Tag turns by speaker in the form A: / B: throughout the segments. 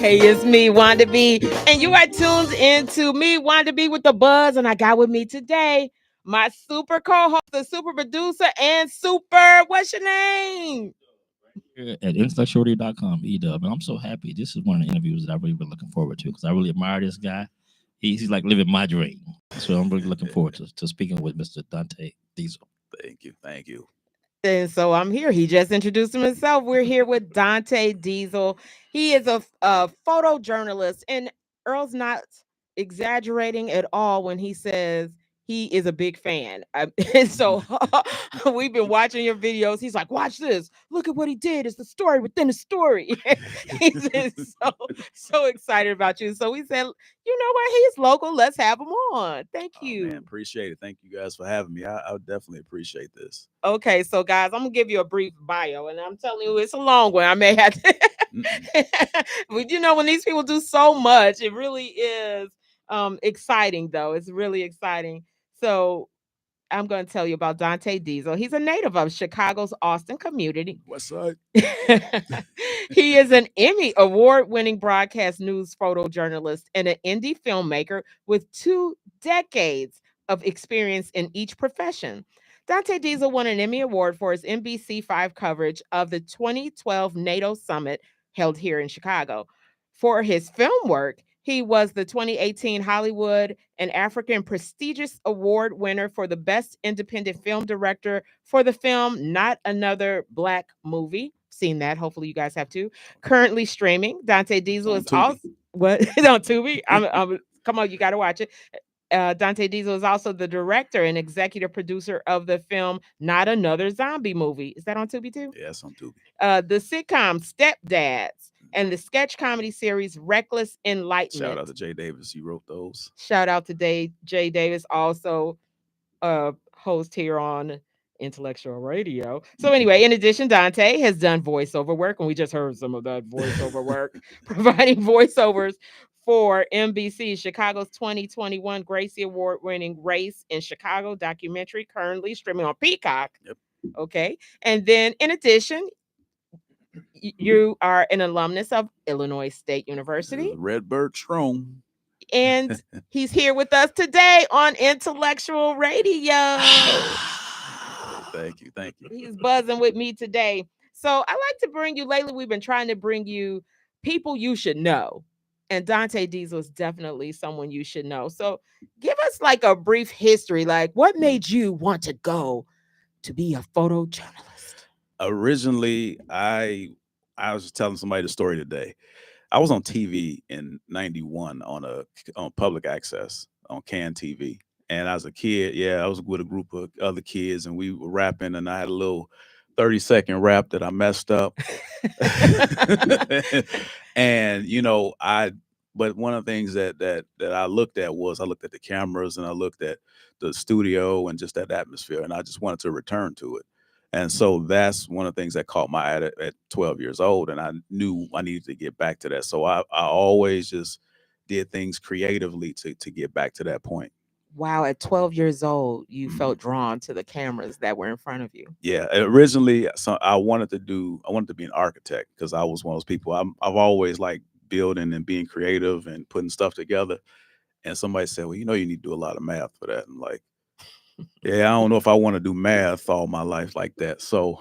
A: Hey, it's me, Wanda B, and you are tuned into me, Wanda B, with the buzz. And I got with me today my super co-host, the super producer, and super. What's your name?
B: Here at IntellectualRadio.com, EW. And I'm so happy. This is one of the interviews that I really been looking forward to because I really admire this guy. He's like living my dream. So I'm really looking forward to speaking with Mr. Donte Diesel.
C: Thank you. Thank you.
A: And so I'm here. He just introduced himself. We're here with Donte Diesel. He is a photojournalist, and Earl's not exaggerating at all when he says he is a big fan. And so we've been watching your videos. He's like, watch this. Look at what he did. It's the story within the story. He's just so excited about you. So we said, you know what? He's local. Let's have him on. Thank
C: Oh,
A: you.
C: man, appreciate it. Thank you guys for having me. I would definitely appreciate this.
A: Okay, so guys, I'm gonna give you a brief bio, and I'm telling you, it's a long one. I may have to, but you know, when these people do so much, it really is exciting. Though it's really exciting. So I'm going to tell you about Donte Diesel. He's a native of Chicago's Austin community.
C: West side.
A: He is an Emmy award-winning broadcast news photojournalist and an indie filmmaker with 2 decades of experience in each profession. Donte Diesel won an Emmy Award for his NBC5 coverage of the 2012 NATO summit held here in Chicago. For his film work, he was the 2018 Hollywood and African Prestigious Award winner for the Best Independent Film Director for the film Not Another Black Movie. Seen that. Hopefully, you guys have too. Currently streaming. Donte Diesel is also what on Tubi. Come on, you got to watch it. Donte Diesel is also the director and executive producer of the film Not Another Zombie Movie. Is that on Tubi too?
C: Yes, on Tubi.
A: The sitcom Stepdads and the sketch comedy series Reckless Enlightenment.
C: Shout out to Jay Davis. He wrote those.
A: Shout out to Jay Davis, also host here on Intellectual Radio. So anyway, in addition, Donte has done voiceover work, and we just heard some of that voiceover work, providing voiceovers for NBC, Chicago's 2021 Gracie Award-winning Race in Chicago documentary, currently streaming on Peacock.
C: Yep.
A: Okay. And then in addition, you are an alumnus of Illinois State University.
C: Redbird Strong.
A: And he's here with us today on Intellectual Radio.
C: Thank you. Thank you.
A: He's buzzing with me today. So I like to bring you, lately we've been trying to bring you people you should know. And Donte Diesel is definitely someone you should know. So give us like a brief history. Like, what made you want to go to be a photojournalist?
C: Originally, I was just telling somebody the story today. I was on TV in '91 on public access on CAN TV. And as a kid, I was with a group of other kids and we were rapping, and I had a little 30-second rap that I messed up. And but one of the things that I looked at the cameras, and I looked at the studio and just that atmosphere, and I just wanted to return to it. And so that's one of the things that caught my eye at 12 years old, and I knew I needed to get back to that. So I always just did things creatively to get back to that point.
A: Wow, at 12 years old, you felt drawn to the cameras that were in front of you.
C: Yeah, originally, so I wanted to be an architect because I was one of those people. I've always liked building and being creative and putting stuff together. And somebody said, "Well, you need to do a lot of math for that." And like, yeah, I don't know if I want to do math all my life like that. So,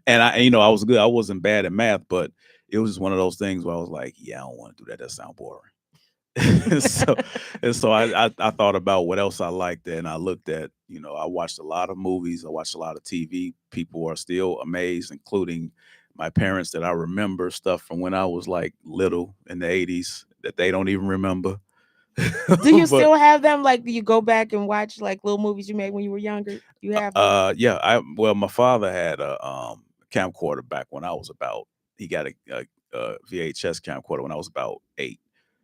C: and I was good. I wasn't bad at math, but it was just one of those things where I was like, yeah, I don't want to do that. That sounds boring. so I thought about what else I liked, and I looked at, I watched a lot of movies. I watched a lot of TV. People are still amazed, including my parents, that I remember stuff from when I was like little in the 80s that they don't even remember.
A: Do you still have them? Like, do you go back and watch like little movies you made when you were younger? You have them?
C: Yeah. My father had a camcorder back when I was he got a VHS camcorder when I was about 8.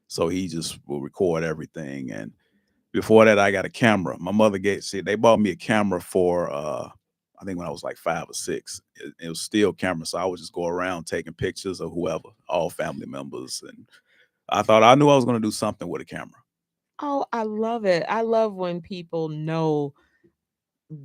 C: So he just will record everything. And before that, I got a camera. My mother they bought me a camera for, I think when I was like 5 or 6. It was still camera. So I would just go around taking pictures of whoever, all family members. And I knew I was going to do something with a camera.
A: Oh, I love it. I love when people know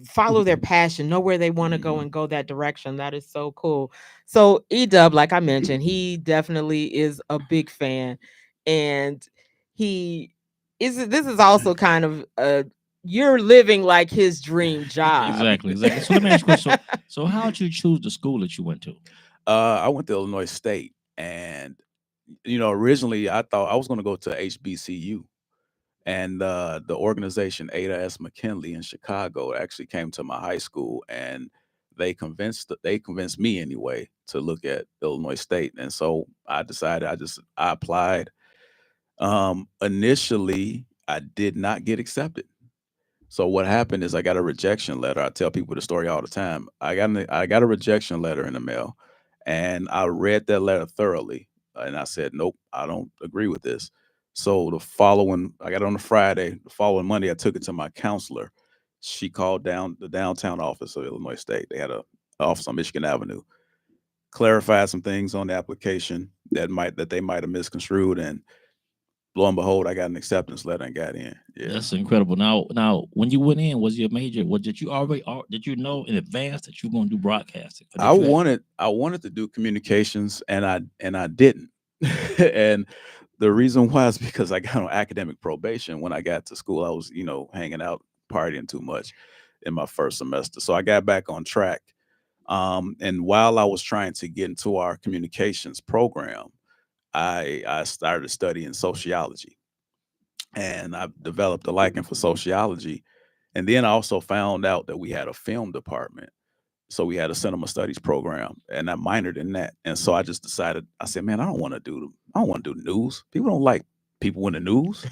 A: follow their passion, know where they want to go
C: Mhm.
A: and go that direction. That is so cool. So Edub, like I mentioned, he definitely is a big fan, and he is. This is also kind of you're living like his dream job.
B: Exactly, exactly. So let me ask you a question. So how did you choose the school that you went to?
C: I went to Illinois State, and originally I thought I was going to go to HBCU, and the organization Ada S. McKinley in Chicago actually came to my high school, and they convinced me anyway to look at Illinois State, and so I decided I applied. Initially, I did not get accepted. So what happened is I got a rejection letter. I tell people the story all the time. I got a rejection letter in the mail, and I read that letter thoroughly, and I said, "Nope, I don't agree with this." So I got it on a Friday. The following Monday, I took it to my counselor. She called down the downtown office of Illinois State. They had a office on Michigan Avenue. Clarified some things on the application that they might have misconstrued, and lo and behold, I got an acceptance letter and got in. Yeah.
B: That's incredible. Now, when you went in, was your major? Was did you already? Did you know in advance that you were going to do broadcasting? Or
C: I
B: did you?
C: wanted to do communications, and I didn't. And the reason why is because I got on academic probation when I got to school. I was, hanging out, partying too much in my first semester. So I got back on track. And while I was trying to get into our communications program, I started studying sociology, and I developed a liking for sociology. And then I also found out that we had a film department. So we had a cinema studies program, and I minored in that. And so I just decided, I said, man, I don't want to do news. People don't like people in the news.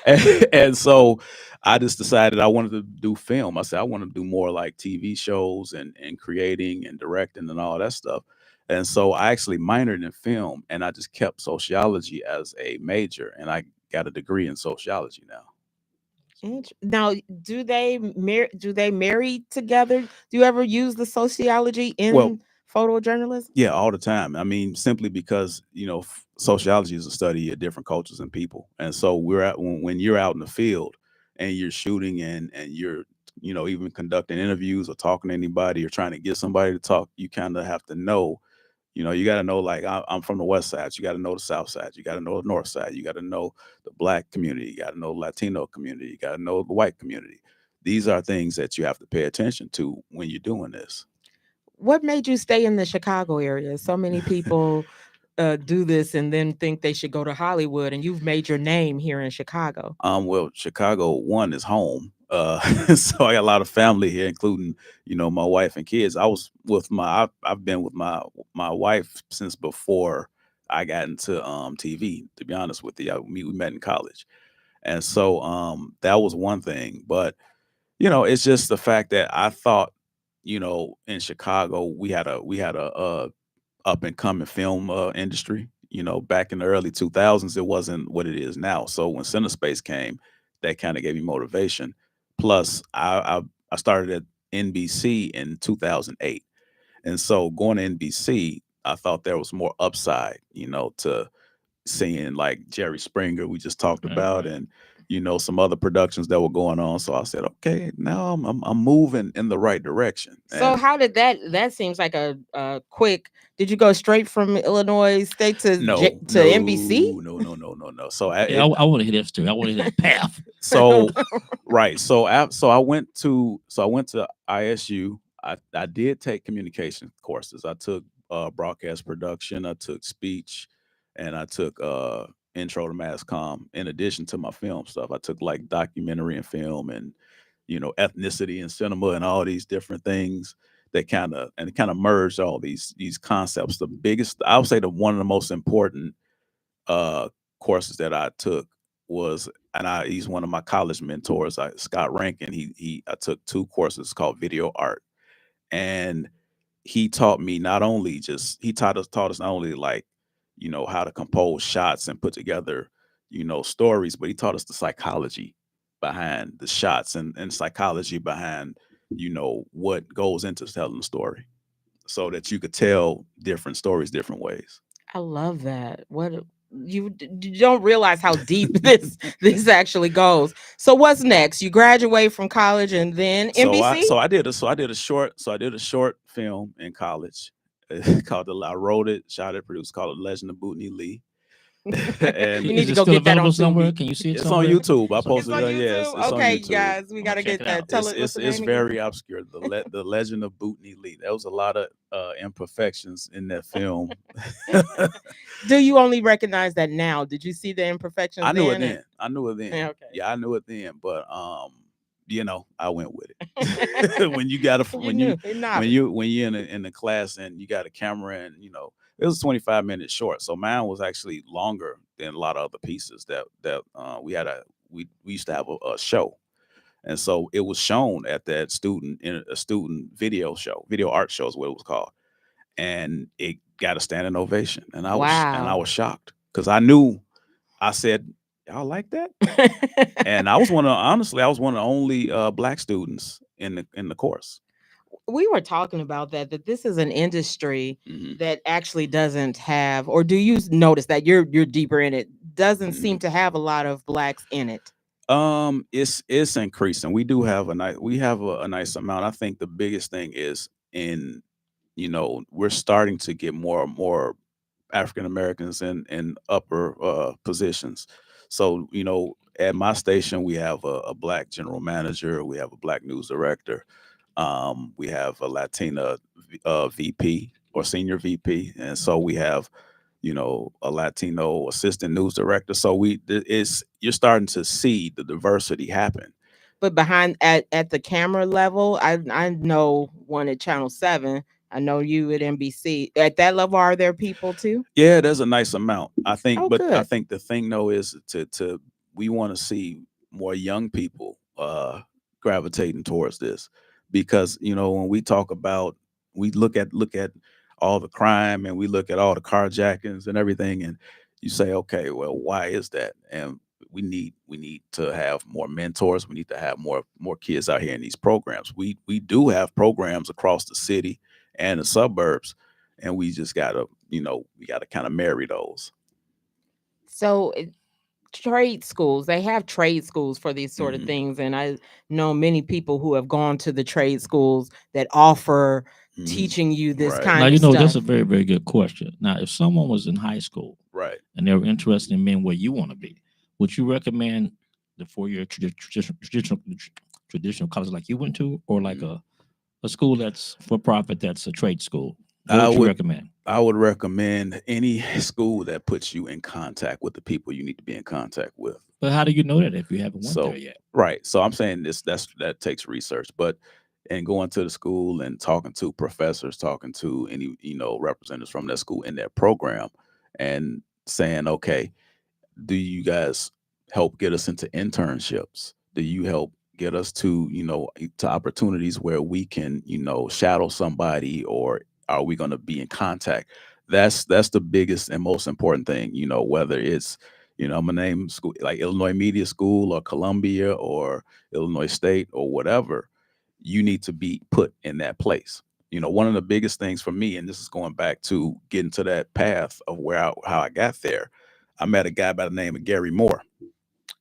C: and, and so I just decided I wanted to do film. I said I want to do more like TV shows and creating and directing and all that stuff. And so I actually minored in film, and I just kept sociology as a major, and I got a degree in sociology now.
A: Now, do they marry together? Do you ever use the sociology
C: Well,
A: in photojournalism?
C: yeah, all the time. I mean, simply because sociology is a study of different cultures and people, and so when you're out in the field and you're shooting and you're even conducting interviews or talking to anybody or trying to get somebody to talk, you kind of have to know. You got to know, like, I'm from the West Side. So you got to know the South Side. You got to know the North Side. You got to know the Black community. You got to know the Latino community. You got to know the white community. These are things that you have to pay attention to when you're doing this.
A: What made you stay in the Chicago area? So many people do this and then think they should go to Hollywood, and you've made your name here in Chicago.
C: Well, Chicago one is home. So I got a lot of family here, including my wife and kids. I've been with my wife since before I got into TV. To be honest with you, we met in college, and so that was one thing. But it's just the fact that I thought in Chicago we had a up and coming film industry. Back in the early 2000s, it wasn't what it is now. So when CineSpace came, that kind of gave me motivation. Plus, I started at NBC in 2008, and so going to NBC, I thought there was more upside, to seeing like Jerry Springer we just talked
B: Right,
C: about,
B: right.
C: and some other productions that were going on. So I said, okay, now I'm moving in the right direction.
A: So
C: And
A: how did that seems like a quick. Did you go straight from Illinois State
C: no,
A: to NBC?
C: no, no, no, no, no, no. So
B: Yeah, I want to hear that story. I want to hear that path.
C: so right. So I went to ISU. I did take communication courses. I took broadcast production. I took speech, and I took intro to mass comm. In addition to my film stuff, I took like documentary and film, and ethnicity and cinema and all these different things that kind of merged all these concepts. The biggest, I would say, the one of the most important uh, courses that I took was, and he's one of my college mentors, Scott Rankin. I took two courses called video art, and he taught me not only just he taught us not only like how to compose shots and put together stories, but he taught us the psychology behind the shots and psychology behind what goes into telling a story, so that you could tell different stories different ways.
A: I love that. What? you don't realize how deep this actually goes. So what's next? You graduate from college and then NBC?
C: I did a short film in college called I wrote it, shot it, produced, called The Legend of Bootney Lee.
A: You
C: And
A: need
B: Is
A: to
B: it
A: go
B: still
A: get that on
B: available somewhere?
A: Tubi.
B: Can you see it
C: it's on
B: somewhere?
C: YouTube. I
B: It's on
A: It's
C: posted
A: on
C: it.
B: YouTube.
C: Yes,
A: YouTube.
C: it's on
A: Okay,
C: YouTube.
A: guys, we
B: I'm gonna
A: gotta
B: check
A: get
B: it
A: that.
B: out.
A: Tell it. What's the
C: It's
A: name again?
C: very obscure. The Legend of Bootney Lee. There was a lot of imperfections in that film.
A: Do you only recognize that now? Did you see the imperfections
C: I knew it
A: then?
C: then. I knew it then.
A: Yeah, okay.
C: Yeah, I knew it then. But I went with it. When you got a
A: You knew. It novice.
C: when you're in the class and you got a camera and it was 25 minutes short. So mine was actually longer than a lot of other pieces that we used to have a show. And so it was shown at that student video art show is what it was called. And it got a standing ovation. And I
A: Wow.
C: was shocked because I said, y'all like that? And I was one of the only black students in the course.
A: We were talking about that this is an industry
C: Hmm.
A: that actually doesn't have, or do you notice that you're deeper in it, doesn't
C: Hmm.
A: seem to have a lot of blacks in it?
C: It's increasing. We have a nice amount. I think the biggest thing is we're starting to get more and more African Americans in upper positions. So, at my station, we have a black general manager, we have a black news director, we have a Latina VP or senior VP, and so we have, a Latino assistant news director. So you're starting to see the diversity happen.
A: But behind at the camera level, I know one at Channel 7. I know you at NBC. At that level, are there people too?
C: Yeah, there's a nice amount.
A: Oh,
C: But I
A: good.
C: think the thing though is to we want to see more young people gravitating towards this because when we talk about we look at all the crime and we look at all the carjackings and everything and you say, okay, well, why is that? And we need to have more mentors. We need to have more kids out here in these programs. We do have programs across the city and the suburbs, and we just gotta we gotta kind of marry those.
A: So trade schools, they have trade schools for these sort of
C: Hmm.
A: things, and I know many people who have gone to the trade schools that offer
C: Hmm.
A: teaching you this
C: Right.
B: Now,
A: kind of
B: that's
A: stuff.
B: a very, very good question. Now, if someone was in high school
C: Right.
B: and they were interested in being where you want to be, would you recommend the 4 year traditional college like you went to, or like a school that's for profit that's a trade school? What
C: I
B: would you
C: would
B: recommend?
C: I would recommend any school that puts you in contact with the people you need to be in contact with.
B: But how do you know that if you haven't went
C: So
B: there yet?
C: right. So I'm saying that takes research, but and going to the school and talking to professors, talking to any representatives from that school in that program, and saying, okay, do you guys help get us into internships? Do you help get us to to opportunities where we can shadow somebody, or are we going to be in contact? That's the biggest and most important thing. Whether it's I'm gonna name school like Illinois Media School or Columbia or Illinois State or whatever, you need to be put in that place. One of the biggest things for me, and this is going back to getting to that path of how I got there. I met a guy by the name of Gary Moore,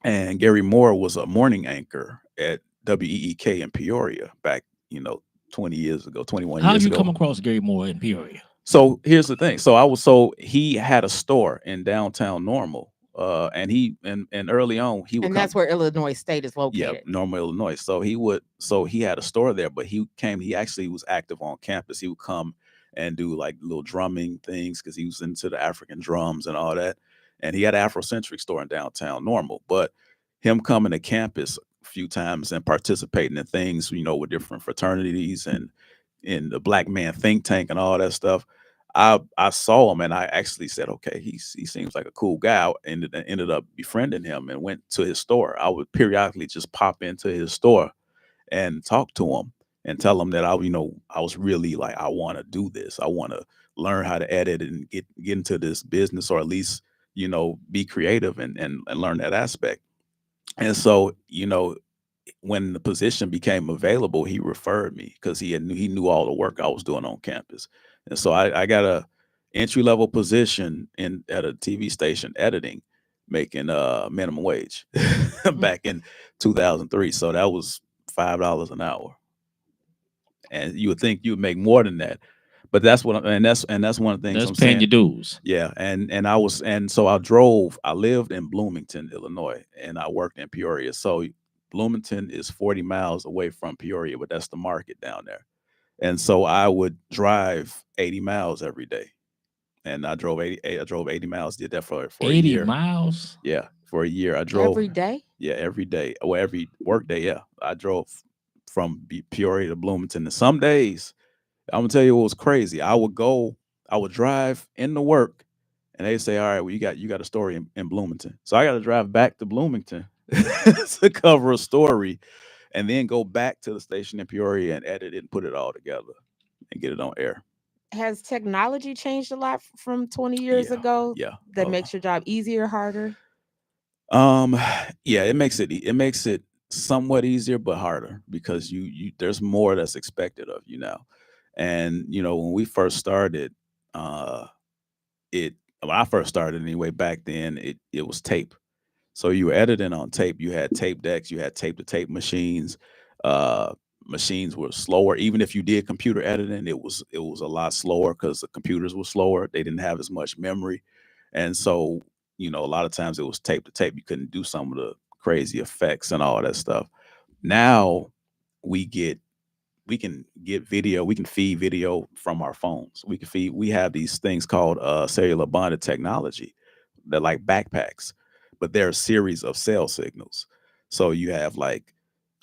C: and Gary Moore was a morning anchor at WEEK in Peoria back, 20 years ago, 21
B: How did
C: years
B: you come
C: ago.
B: across Gary Moore in Peoria?
C: So here's the thing. So he had a store in downtown Normal, and early on he would
A: And
C: come.
A: that's where Illinois State is
C: Yeah,
A: located.
C: Normal, Illinois. So he had a store there, but he actually was active on campus. He would come and do like little drumming things because he was into the African drums and all that. And he had an Afrocentric store in downtown Normal. But him coming to campus a few times and participating in things, with different fraternities and in the Black Man think tank and all that stuff. I saw him and I actually said, okay, he seems like a cool guy. Ended up befriending him and went to his store. I would periodically just pop into his store and talk to him and tell him that I was really like, I want to do this. I want to learn how to edit and get into this business, or at least be creative and learn that aspect. And so when the position became available, he referred me because he knew all the work I was doing on campus. And so I got entry level position in at a TV station editing, making minimum wage
A: Mm.
C: back in 2003. So that was $5 an hour, and you would think you would make more than that, but that's one of the things
B: That's
C: I'm
B: paying
C: saying.
B: your dues.
C: Yeah, and so I drove. I lived in Bloomington, Illinois, and I worked in Peoria. So Bloomington is 40 miles away from Peoria, but that's the market down there. And so I would drive 80 miles every day, and I drove 80 miles. Did that for a
B: 80
C: year.
B: miles?
C: Yeah, for a year I drove.
A: Every day?
C: Yeah, every day. Well, every work day. Yeah, I drove from Peoria to Bloomington. And some days, I'm gonna tell you what was crazy. I would drive into work, and they say, "All right, well, you got a story in Bloomington." So I got to drive back to Bloomington to cover a story, and then go back to the station in Peoria and edit it and put it all together and get it on air.
A: Has technology changed a lot from 20 years
C: Yeah,
A: ago
C: yeah.
A: that makes your job easier, harder?
C: Um, yeah, it makes it somewhat easier but harder because you there's more that's expected of you now. And when we first started, uh it when I first started anyway, back then it was tape. So you were editing on tape. You had tape decks, you had tape to tape machines. Uh Machines were slower. Even if you did computer editing, it was a lot slower because the computers were slower. They didn't have as much memory. And so, a lot of times it was tape to tape. You couldn't do some of the crazy effects and all that stuff. Now we get we can get video, we can feed video from our phones. We have these things called cellular bonded technology. They're like backpacks, but they're a series of cell signals. So you have like,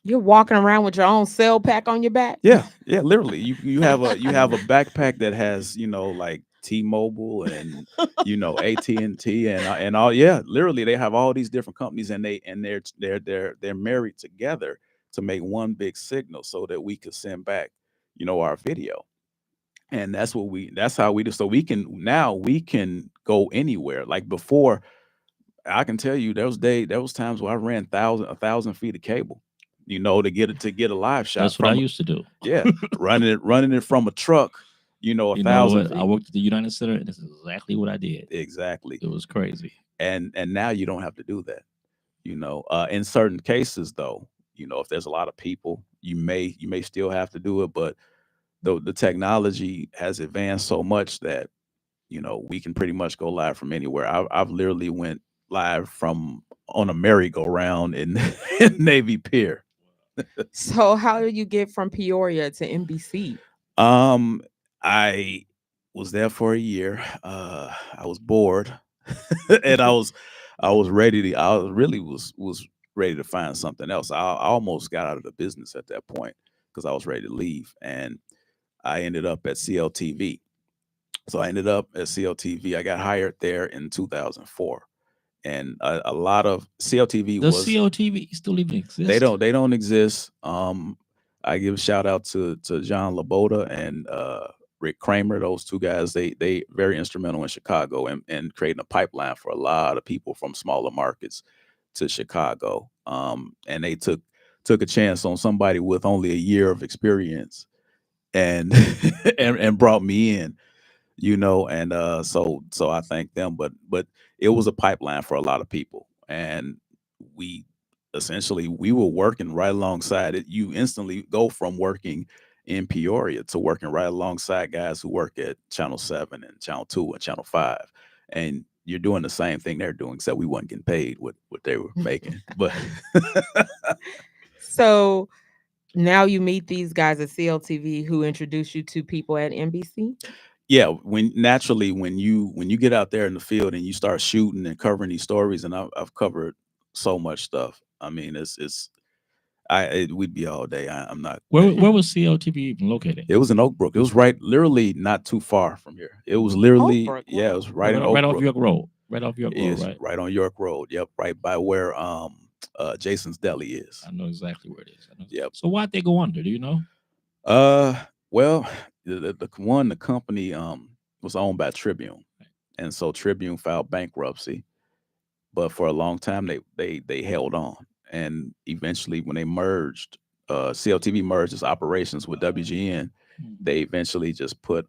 A: You're walking around with your own cell pack on your back?
C: yeah, literally. You have a backpack that has, like T-Mobile and AT&T and all. Yeah, literally they have all these different companies, and they're married together to make one big signal so that we could send back, our video. And that's how we do. So we can go anywhere. Like before, I can tell you there was times where I ran 1,000 feet of cable, to get a live shot
B: That's what I
C: from.
B: used to do.
C: Yeah, running it from a truck, a
B: You know
C: thousand
B: what? I
C: feet.
B: worked at the United Center, and this is exactly what I did.
C: Exactly.
B: It was crazy.
C: And now you don't have to do that. In certain cases though, if there's a lot of people, you may still have to do it, but the technology has advanced so much that we can pretty much go live from anywhere. I've literally went live from on a merry-go-round in, in Navy Pier.
A: So how do you get from Peoria to NBC?
C: Um, I was there for a year. I was bored, and I was ready to. I was really was ready to find something else. I almost got out of the business at that point because I was ready to leave, and I ended up at CLTV. So I ended up at CLTV. I got hired there in 2004, and a lot of CLTV
B: Does
C: was.
B: COTV still even
C: They
B: exist?
C: don't exist. I give a shout out to John Laboda and Rick Kramer. Those two guys, they very instrumental in Chicago and creating a pipeline for a lot of people from smaller markets to Chicago. And they took a chance on somebody with only a year of experience and and brought me in, and so I thank them. But it was a pipeline for a lot of people, and we essentially we were working right alongside it. You instantly go from working in Peoria to working right alongside guys who work at Channel 7 and Channel 2 and Channel 5, and you're doing the same thing they're doing, except we weren't getting paid what they were making. But
A: So now you meet these guys at CLTV who introduce you to people at NBC?
C: yeah, when you get out there in the field and you start shooting and covering these stories, and I've covered so much stuff. I mean, we'd be all day. I'm not.
B: Where was COTV even located?
C: It was in Oak Brook. It was right, literally not too far from here. It was literally,
A: Brook,
C: yeah, it
A: wow.
C: was right in
B: Right
C: Oak
B: off
C: Brook.
B: York Road. Right off York Road,
C: Is
B: right?
C: right on York Road. Yep, right by where Jason's Deli is.
B: I know exactly where it is.
C: Yep.
B: So why'd they go under? Do you know?
C: Well, the company was owned by Tribune, and so Tribune filed bankruptcy. But for a long time, they held on, and eventually, when they merged, CLTV merged its operations with WGN.
B: Hmm.
C: They eventually just put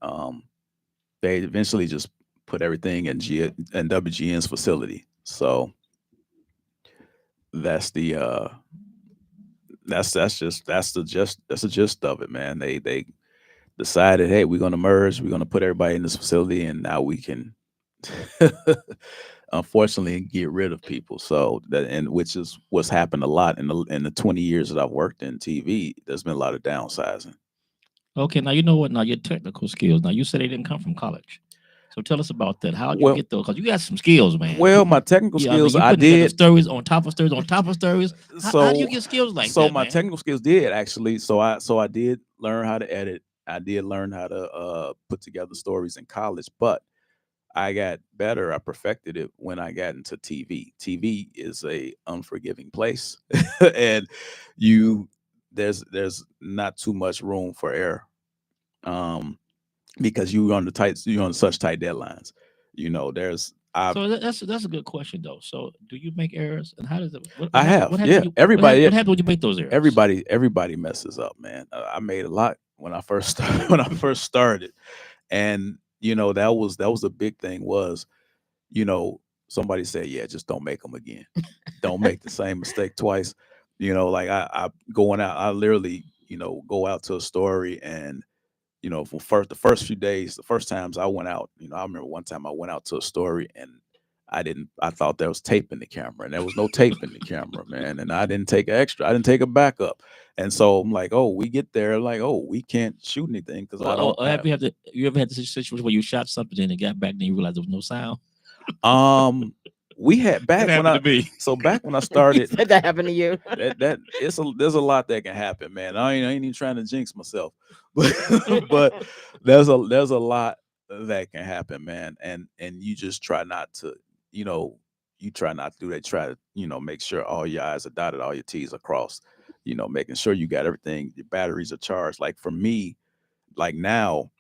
C: put everything in WGN's facility. So that's the that's the gist of it, man. They decided, hey, we're gonna merge, we're gonna put everybody in this facility, and now we can unfortunately get rid of people. So that, and which is what's happened a lot in the 20 years that I've worked in TV. There's been a lot of downsizing.
B: Okay, now you know what? Now your technical skills. Now you said they didn't come from college, so tell us about that. How did you
C: Well,
B: get those? Because you got some skills, man.
C: well, my technical
B: Yeah, I mean,
C: skills,
B: you
C: I
B: putting together
C: did.
B: stories on top of stories on top of stories. How do you
C: So
B: get skills like
C: so
B: that,
C: my
B: man?
C: technical skills did actually. So I did learn how to edit. I did learn how to put together stories in college, but I got better. I perfected it when I got into TV. TV is a unforgiving place, and you there's not too much room for error, um, because you're on such tight deadlines. You know, there's I've
B: So that's a good question though. So do you make errors, and how does it?
C: I
B: What
C: have,
B: happens
C: yeah.
B: when you
C: Everybody
B: what happens when you make those errors?
C: everybody messes up, man. I made a lot when I first started, when I first started, and that was a big thing was, you know, somebody said, yeah, just don't make them again. Don't make the same mistake twice. Like I going out, I literally, go out to a story, and for the first few days, the first times I went out, I remember one time I went out to a story, and I thought there was tape in the camera, and there was no tape in the camera, man. And I didn't take a backup. And so I'm like, oh, we get there, like, oh, we can't shoot anything because I don't
B: Or have
C: have.
B: you ever had this situation where you shot something and it got back and you realized there was no sound?
C: We had
B: That
C: back when
B: happened to
C: I
B: me.
C: so back when I
A: You
C: started,
A: said that happened to you.
C: that there's a lot that can happen, man. I ain't even trying to jinx myself, but there's a lot that can happen, man. And you just try not to, you know, you try not to do that. Try to, make sure all your I's are dotted, all your T's are crossed. Making sure you got everything. Your batteries are charged. Like for me, like now,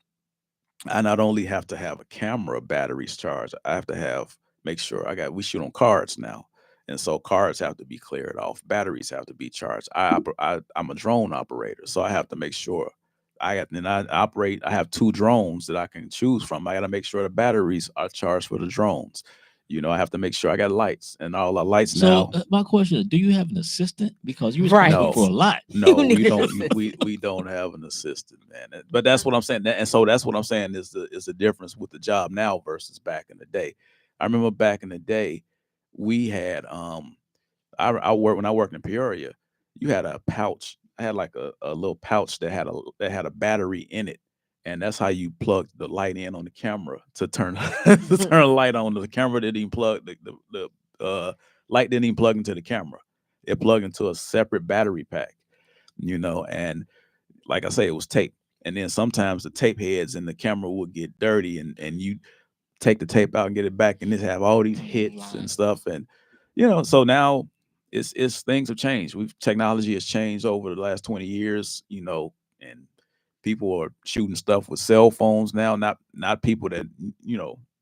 C: I not only have to have a camera batteries charged, I have to make sure we shoot on cards now. And so cards have to be cleared off, batteries have to be charged. I'm a drone operator, so I have to make sure I have two drones that I can choose from. I got to make sure the batteries are charged for the drones. I have to make sure I got lights, and all the lights
B: So
C: now.
B: my question is, do you have an assistant? Because you're
A: Right.
B: responsible for a lot.
C: No,
A: You
C: we
A: need an
C: don't.
A: assistant.
C: We don't have an assistant, man. But that's what I'm saying. And so that's what I'm saying is the difference with the job now versus back in the day. I remember back in the day, we had when I worked in Peoria, you had a pouch. I had like a little pouch that had a battery in it, and that's how you plugged the light in on the camera to turn to turn the light on. The camera didn't even plug the light didn't even plug into the camera. It plugged into a separate battery pack, and like I say, it was tape. And then sometimes the tape heads in the camera would get dirty, and you take the tape out and get it back, and it have all these hits and stuff. And so now it's things have changed. Technology has changed over the last 20 years, and people are shooting stuff with cell phones now, not people that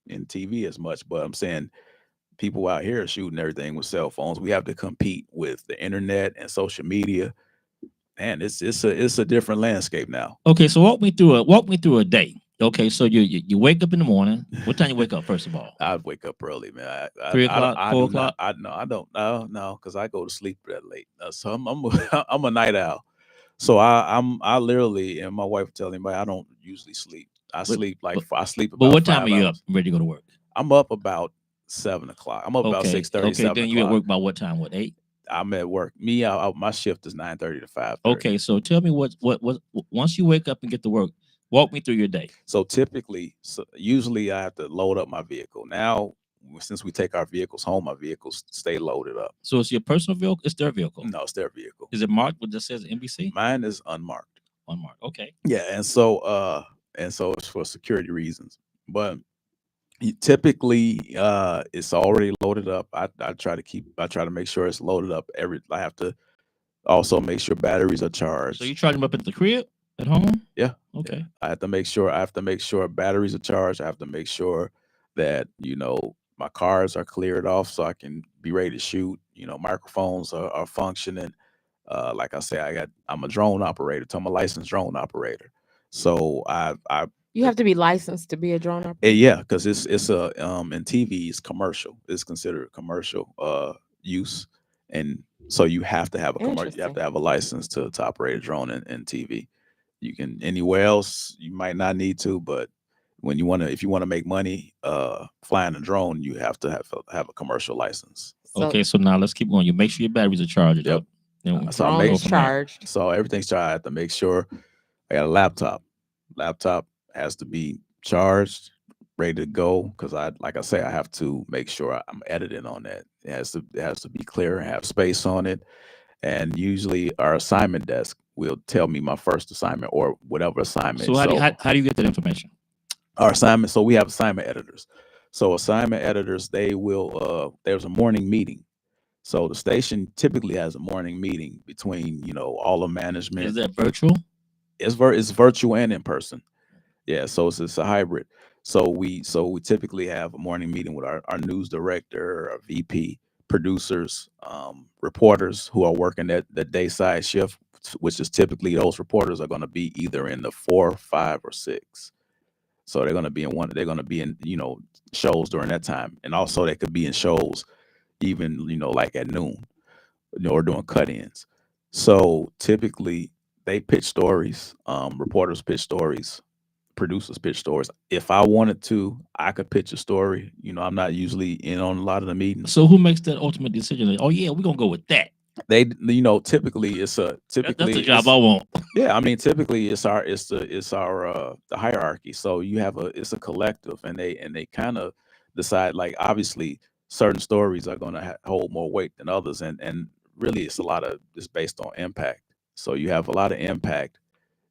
C: in TV as much, but I'm saying people out here are shooting everything with cell phones. We have to compete with the internet and social media. Man, it's a different landscape now.
B: Okay, so walk me through a day. Okay, so you wake up in the morning. What time you wake up first of all?
C: I wake up early, man.
B: 3 o'clock,
C: I do
B: 4 o'clock.
C: not. I don't. No, because I go to sleep that late. So I'm I'm a night owl. So I literally, and my wife telling me I don't usually sleep.
B: But
C: I sleep
B: but
C: about
B: what time are
C: 5
B: you up
C: hours.
B: ready to go to work?
C: I'm up about 7 o'clock. I'm up about
B: Okay,
C: 6:30,
B: okay.
C: 7
B: Then you at
C: o'clock.
B: work by what time? What 8?
C: I'm at work. My shift is 9:30 to 5:30.
B: Okay, so tell me what once you wake up and get to work, walk me through your day.
C: So usually I have to load up my vehicle. Now, since we take our vehicles home, my vehicles stay loaded up.
B: So it's your personal vehicle. It's their vehicle.
C: No, it's their vehicle.
B: Is it marked with just says NBC?
C: Mine is unmarked.
B: Unmarked. Okay.
C: Yeah, and so it's for security reasons. But typically it's already loaded up. I try to make sure it's loaded up. I have to also make sure batteries are charged.
B: So you charge them up at the crib at home?
C: Yeah.
B: Okay.
C: Yeah. I have to make sure batteries are charged. I have to make sure that, my cars are cleared off so I can be ready to shoot. Microphones are functioning. Like I say, I'm a drone operator, so I'm a licensed drone operator. So I
A: You have to be licensed to be a drone operator.
C: Yeah, because it's a in TV it's commercial. It's considered commercial use, and so you have to have a commercial. You have
A: Interesting.
C: to have a license to operate a drone in TV. You can anywhere else you might not need to, but when you want to, if you want to make money flying a drone, you have to have a commercial license.
A: So
B: Okay, so now let's keep going. You make sure your batteries are charged
C: Yep.
B: up. Then we
C: So I
A: drone
C: make
B: go
A: is
B: from there.
A: charged.
C: so everything's charged. I have to make sure I got a laptop. Laptop has to be charged, ready to go. Because like I say, I have to make sure I'm editing on that. It has to be clear and have space on it. And usually our assignment desk will tell me my first assignment or whatever assignment.
B: So how do you get that information?
C: Our assignment. So we have assignment editors. So assignment editors, they will. There's a morning meeting. So the station typically has a morning meeting between all the management.
B: Is that virtual?
C: It's virtual and in person. Yeah, so it's a hybrid. So we typically have a morning meeting with our news director, our VP, producers, reporters who are working that day side shift, which is typically those reporters are going to be either in the 4, 5, or 6. So they're going to be in they're going to be in shows during that time, and also they could be in shows even like at noon, or doing cut-ins. So typically they pitch stories, reporters pitch stories, producers pitch stories. If I wanted to, I could pitch a story. I'm not usually in on a lot of the meetings.
B: So who makes that ultimate decision? Oh yeah, we're gonna go with that.
C: They, typically it's a
B: That's the job I want.
C: yeah. I mean, typically it's our the hierarchy. So it's a collective, and they kind of decide, like, obviously certain stories are going to hold more weight than others, and really it's based on impact. So you have a lot of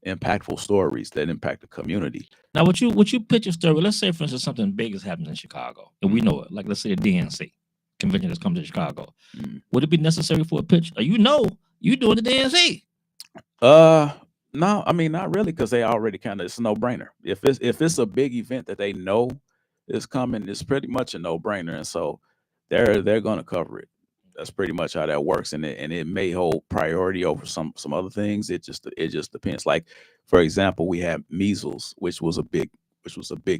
C: impactful stories that impact the community.
B: Now, would you pitch a story? Let's say, for instance, something big is happening in Chicago, and we know it. Like, let's say the DNC convention that's coming to Chicago.
C: Mm.
B: Would it be necessary for a pitch? Or you doing the DNC?
C: No, I mean, not really, because they already it's a no brainer. If it's a big event that they know is coming, it's pretty much a no brainer, and so they're going to cover it. That's pretty much how that works, and it may hold priority over some other things. It just depends. Like, for example, we had measles, which was a big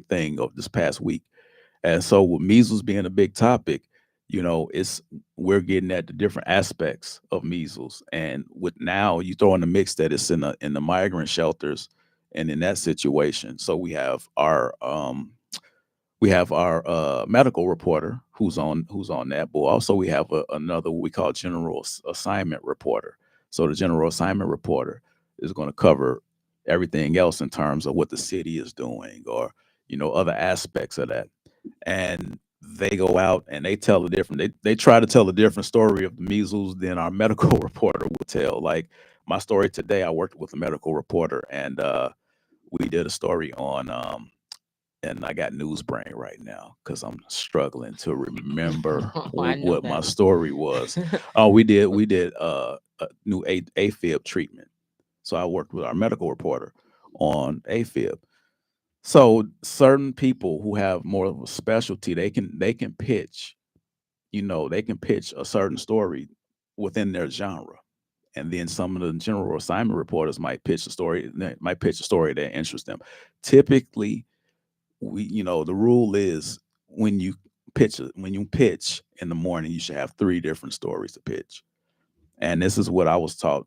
C: thing of this past week, and so with measles being a big topic, we're getting at the different aspects of measles, and with now you throw in the mix that it's in the migrant shelters, and in that situation, so we have our medical reporter who's on that, but also we have another what we call general assignment reporter. So the general assignment reporter is going to cover everything else in terms of what the city is doing, or other aspects of that. And they go out and they tell they try to tell a different story of the measles than our medical reporter will tell. Like my story today, I worked with a medical reporter, and we did a story on and I got news brain right now because I'm struggling to remember
A: I know
C: what my
A: that.
C: story was. Oh, we did a new AFib treatment. So I worked with our medical reporter on AFib. So certain people who have more of a specialty, they can pitch, they can pitch a certain story within their genre. And then some of the general assignment reporters might pitch a story that interests them. Typically, the rule is when you pitch in the morning, you should have 3 different stories to pitch. And this is what I was taught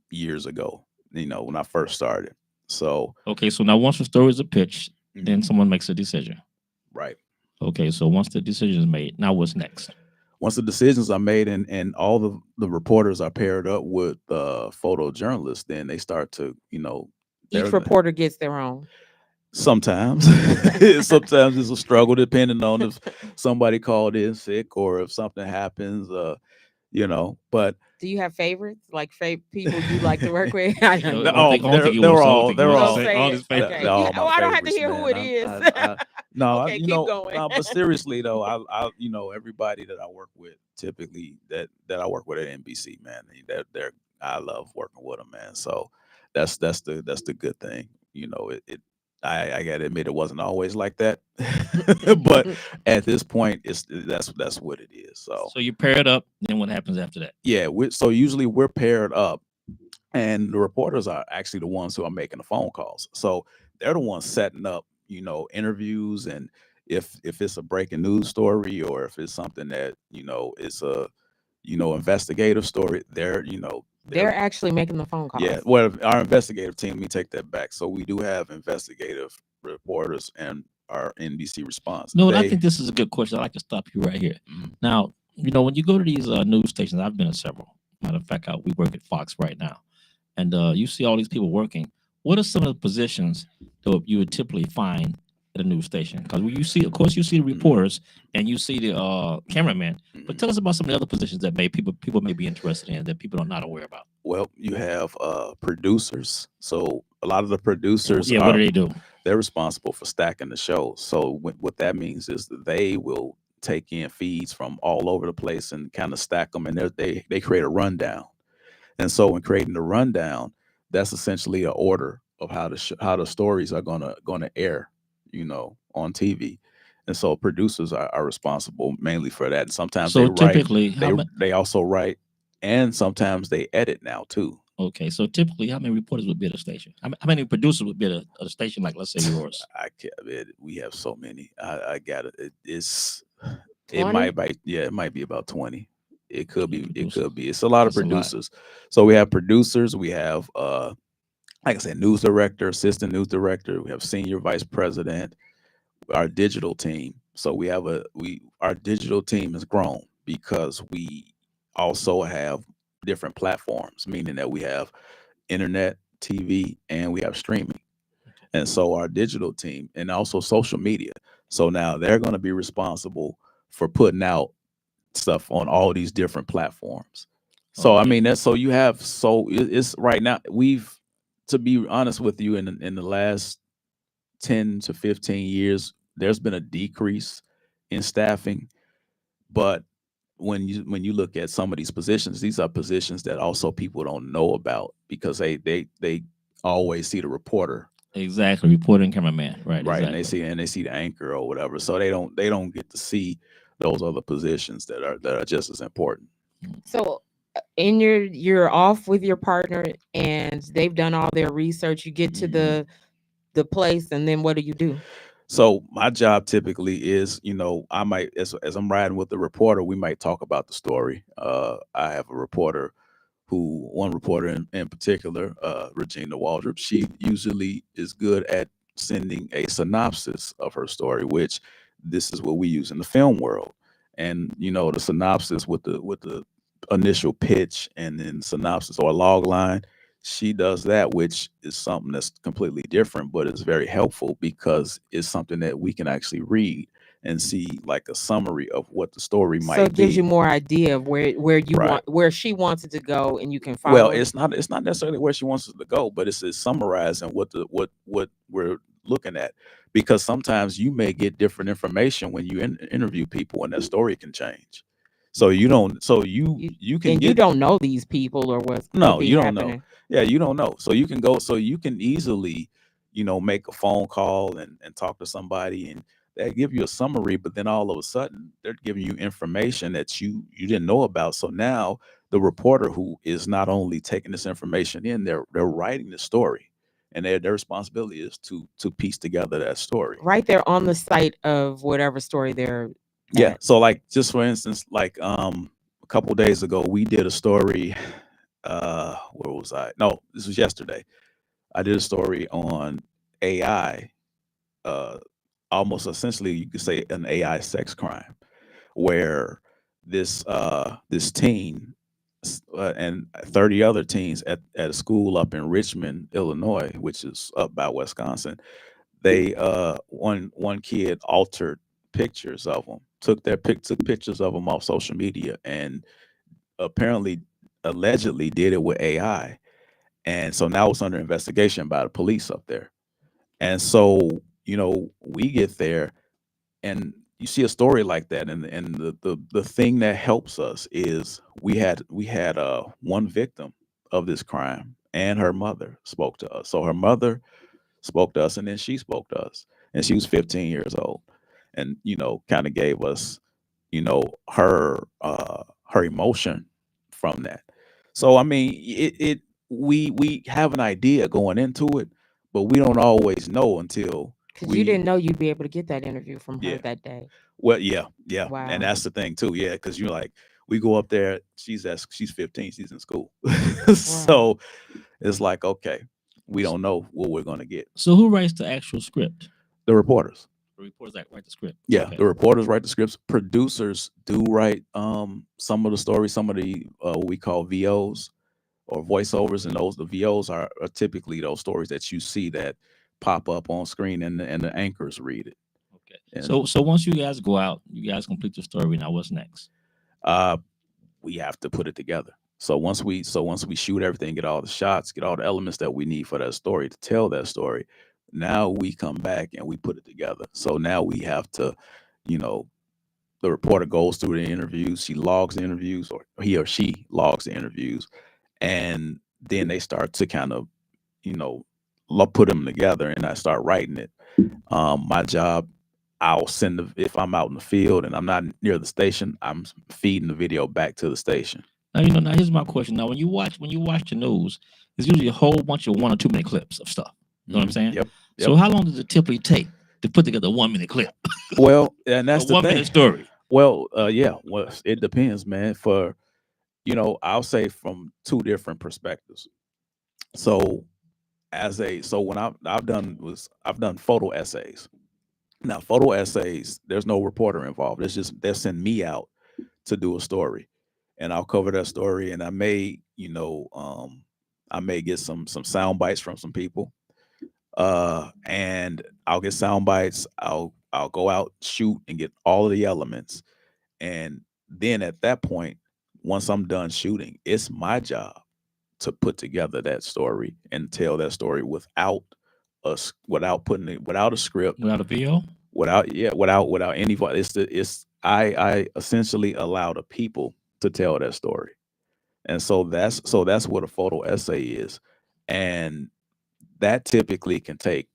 C: years ago, when I first started. So
B: Okay, so now once the stories are pitched,
C: Mhm.
B: then someone makes a decision.
C: Right.
B: Okay, so once the decision is made, now what's next?
C: Once the decisions are made and all the reporters are paired up with photojournalists, then they start to,
A: Each reporter gets their own.
C: sometimes sometimes it's a struggle depending on if somebody called in sick or if something happens, but
A: Do you have favorites? Like people you like to work with? I
B: No,
A: know.
C: No,
B: I don't think- I don't think you
C: they're
B: want to- I don't
C: all
B: think you
C: they're
B: want to
C: all
B: say
A: say
B: all
A: it.
B: his
A: Okay.
B: favorites.
C: they're all
A: Yeah,
C: my
A: oh, I don't have to
C: favorites,
A: hear who
C: man.
A: it is.
C: No,
A: Okay, keep going.
C: no, but seriously though, I everybody that I work with, typically that I work with at NBC, man, they're I love working with them, man. So that's the good thing, I gotta admit it wasn't always like that, but at this point, that's what it is. So
B: So you pair it up, then what happens after that?
C: yeah, so usually we're paired up, and the reporters are actually the ones who are making the phone calls. So they're the ones setting up, interviews, and if it's a breaking news story, or if it's something that is a investigative story,
A: They're actually making the phone calls.
C: yeah. Well, our investigative team, let me take that back. So we do have investigative reporters and our NBC response.
B: No, and I think this is a good question. I'd like to stop you right here. Now, when you go to these news stations, I've been to several. Matter of fact, we work at Fox right now, and you see all these people working. What are some of the positions that you would typically find at a news station? Because you see, of course, you see the reporters and you see the cameraman. But tell us about some of the other positions that people may be interested in that people are not aware about.
C: Well, you have producers. So a lot of the producers,
B: what do they do?
C: They're responsible for stacking the show. So what that means is that they will take in feeds from all over the place and kind of stack them, and they create a rundown. And so in creating the rundown, that's essentially an order of how the stories are gonna air, on TV. And so producers are responsible mainly for that. And sometimes
B: So
C: they write,
B: typically,
C: they also write, and sometimes they edit now too.
B: Okay, so typically, how many reporters would be at a station? How many producers would be at a station like, let's say, yours?
C: We have so many. I got it. It
A: 20?
C: might be about 20. It could be.
B: Producers.
C: It's a lot of
B: That's a lot.
C: producers. So we have producers. We have like I said, news director, assistant news director. We have senior vice president. Our digital team. So we have our digital team has grown because we also have different platforms, meaning that we have internet, TV, and we have streaming. And so our digital team, and also social media. So now they're going to be responsible for putting out stuff on all these different platforms. So I mean, that's so you have it's right now, to be honest with you, in the last 10 to 15 years, there's been a decrease in staffing. But when you look at some of these positions, these are positions that also people don't know about because they always see the reporter.
B: Exactly, reporting cameraman, right?
C: Right,
B: Exactly.
C: and they see the anchor or whatever, so they don't get to see those other positions that are just as important.
A: So you're off with your partner and they've done all their research. You get to the place, and then what do you do?
C: So my job typically is, I might, as I'm riding with the reporter, we might talk about the story. I have one reporter in particular, Regina Waldrop. She usually is good at sending a synopsis of her story, which this is what we use in the film world. And the synopsis with the initial pitch and then synopsis or log line. She does that, which is something that's completely different, but it's very helpful because it's something that we can actually read and see like a summary of what the story might
A: So it gives
C: be.
A: you more idea of where you
C: Right.
A: where she wants it to go, and you can
C: Well,
A: follow.
C: it's not necessarily where she wants us to go, but it's summarizing what we're looking at, because sometimes you may get different information when you interview people, and that story can change. So you don't. So you can
A: and you don't know these people or what's could
C: no,
A: be
C: you don't know.
A: happening.
C: Yeah, you don't know. So you can go. So you can easily, make a phone call and talk to somebody, and they give you a summary. But then all of a sudden, they're giving you information that you didn't know about. So now the reporter, who is not only taking this information in, they're writing the story, and their responsibility is to piece together that story.
A: Right there on the site of whatever story they're
C: Yeah.
A: at.
C: So like, just for instance, like a couple days ago, we did a story. Where was I? No, this was yesterday. I did a story on AI, uh, almost essentially you could say an AI sex crime, where this teen and 30 other teens at a school up in Richmond, Illinois, which is up by Wisconsin. They one kid altered pictures of them, took pictures of them off social media, and apparently allegedly did it with AI. And so now it's under investigation by the police up there. And so, we get there and you see a story like that. And the thing that helps us is we had one victim of this crime, and her mother spoke to us. So her mother spoke to us, and then she spoke to us. And she was 15 years old. And, kind of gave us, her emotion from that. So I mean, we have an idea going into it, but we don't always know until
A: Because you didn't know you'd be able to get that interview from her
C: yeah.
A: that day.
C: Well, yeah, and
A: Wow.
C: that's the thing too. Yeah, because you're like, we go up there. She's 15. She's in school,
A: Right.
C: so it's like, okay, we don't know what we're gonna get.
B: So who writes the actual script?
C: The reporters.
B: The reporters that write the script.
C: Yeah,
B: Okay.
C: the reporters write the scripts. Producers do write some of the stories, some of the what we call VOs or voiceovers, and the VOs are typically those stories that you see that pop up on screen, and the anchors read it.
B: Okay.
C: And
B: So once you guys go out, you guys complete the story. Now what's next?
C: we have to put it together. So once we shoot everything, get all the shots, get all the elements that we need for that story to tell that story, now we come back and we put it together. So now we have to, you know, the reporter goes through the interviews, she logs the interviews, or he or she logs the interviews, and then they start to kind of, you know, put them together, and I start writing it. My job, I'll send if I'm out in the field and I'm not near the station, I'm feeding the video back to the station.
B: Now now here's my question. Now when you watch the news, it's usually a whole bunch of 1 or 2 minute clips of stuff. You know what I'm saying?
C: Yep.
B: So how long does it typically take to put together a 1 minute clip?
C: Well, and that's the
B: 1
C: thing.
B: minute story.
C: Well, yeah. Well, it depends, man. For I'll say from 2 different perspectives. So when I've done photo essays. Now, photo essays, there's no reporter involved. It's just they'll send me out to do a story, and I'll cover that story. And I may, I may get some sound bites from some people, and I'll get sound bites. I'll go out, shoot, and get all of the elements, and then at that point, once I'm done shooting, it's my job to put together that story and tell that story without without a script,
B: Without a VO?
C: without any voice. I essentially allow the people to tell that story. And so that's what a photo essay is. And that typically can take,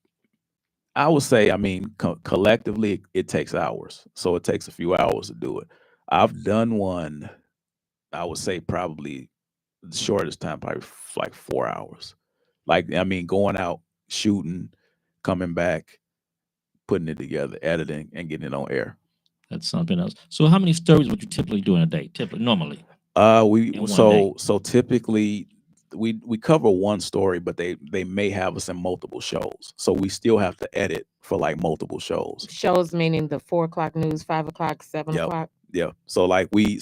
C: I would say, I mean, collectively it takes hours. So it takes a few hours to do it. I've done one, I would say probably the shortest time, probably like 4 hours. Like, I mean, going out, shooting, coming back, putting it together, editing, and getting it on air.
B: That's something else. So how many stories would you typically do in a day? Normally.
C: So typically we cover one story, but they may have us in multiple shows. So we still have to edit for like multiple shows.
A: Shows meaning the 4 o'clock news, 5 o'clock, 7 o'clock.
C: Yeah. So like we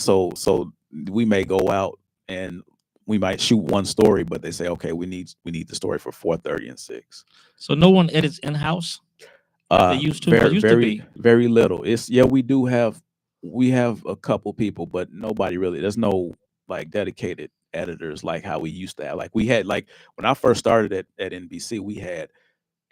C: may go out and we might shoot one story, but they say, okay, we need the story for 4:30 and 6.
B: So no one edits in house. They used to.
C: Very little. We have a couple people, but nobody really. There's no like dedicated editors like how we used to have. Like we had, like when I first started at NBC, we had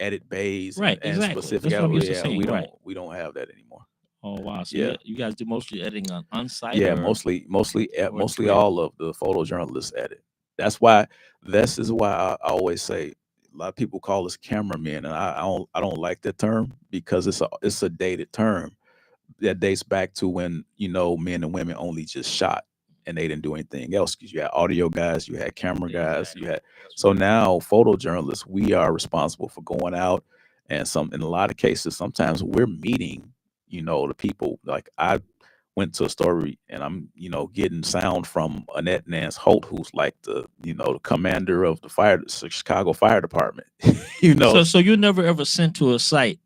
C: edit bays
B: Right,
C: and
B: exactly.
C: specific.
B: That's what I'm used to
C: Yeah,
B: seeing,
C: we
B: right.
C: don't have that anymore.
B: Oh wow! So
C: Yeah.
B: you guys do mostly editing on site.
C: Yeah,
B: or
C: mostly
B: trip?
C: all of the photojournalists edit. This is why I always say a lot of people call us cameramen, and I don't like that term because it's a dated term that dates back to when men and women only just shot and they didn't do anything else, because you had audio guys, you had camera guys, you had. So now photojournalists, we are responsible for going out, and in a lot of cases, sometimes we're meeting the people. Like I went to a story and I'm getting sound from Annette Nance Holt, who's like the commander of the Chicago Fire Department.
B: So you never ever sent to a site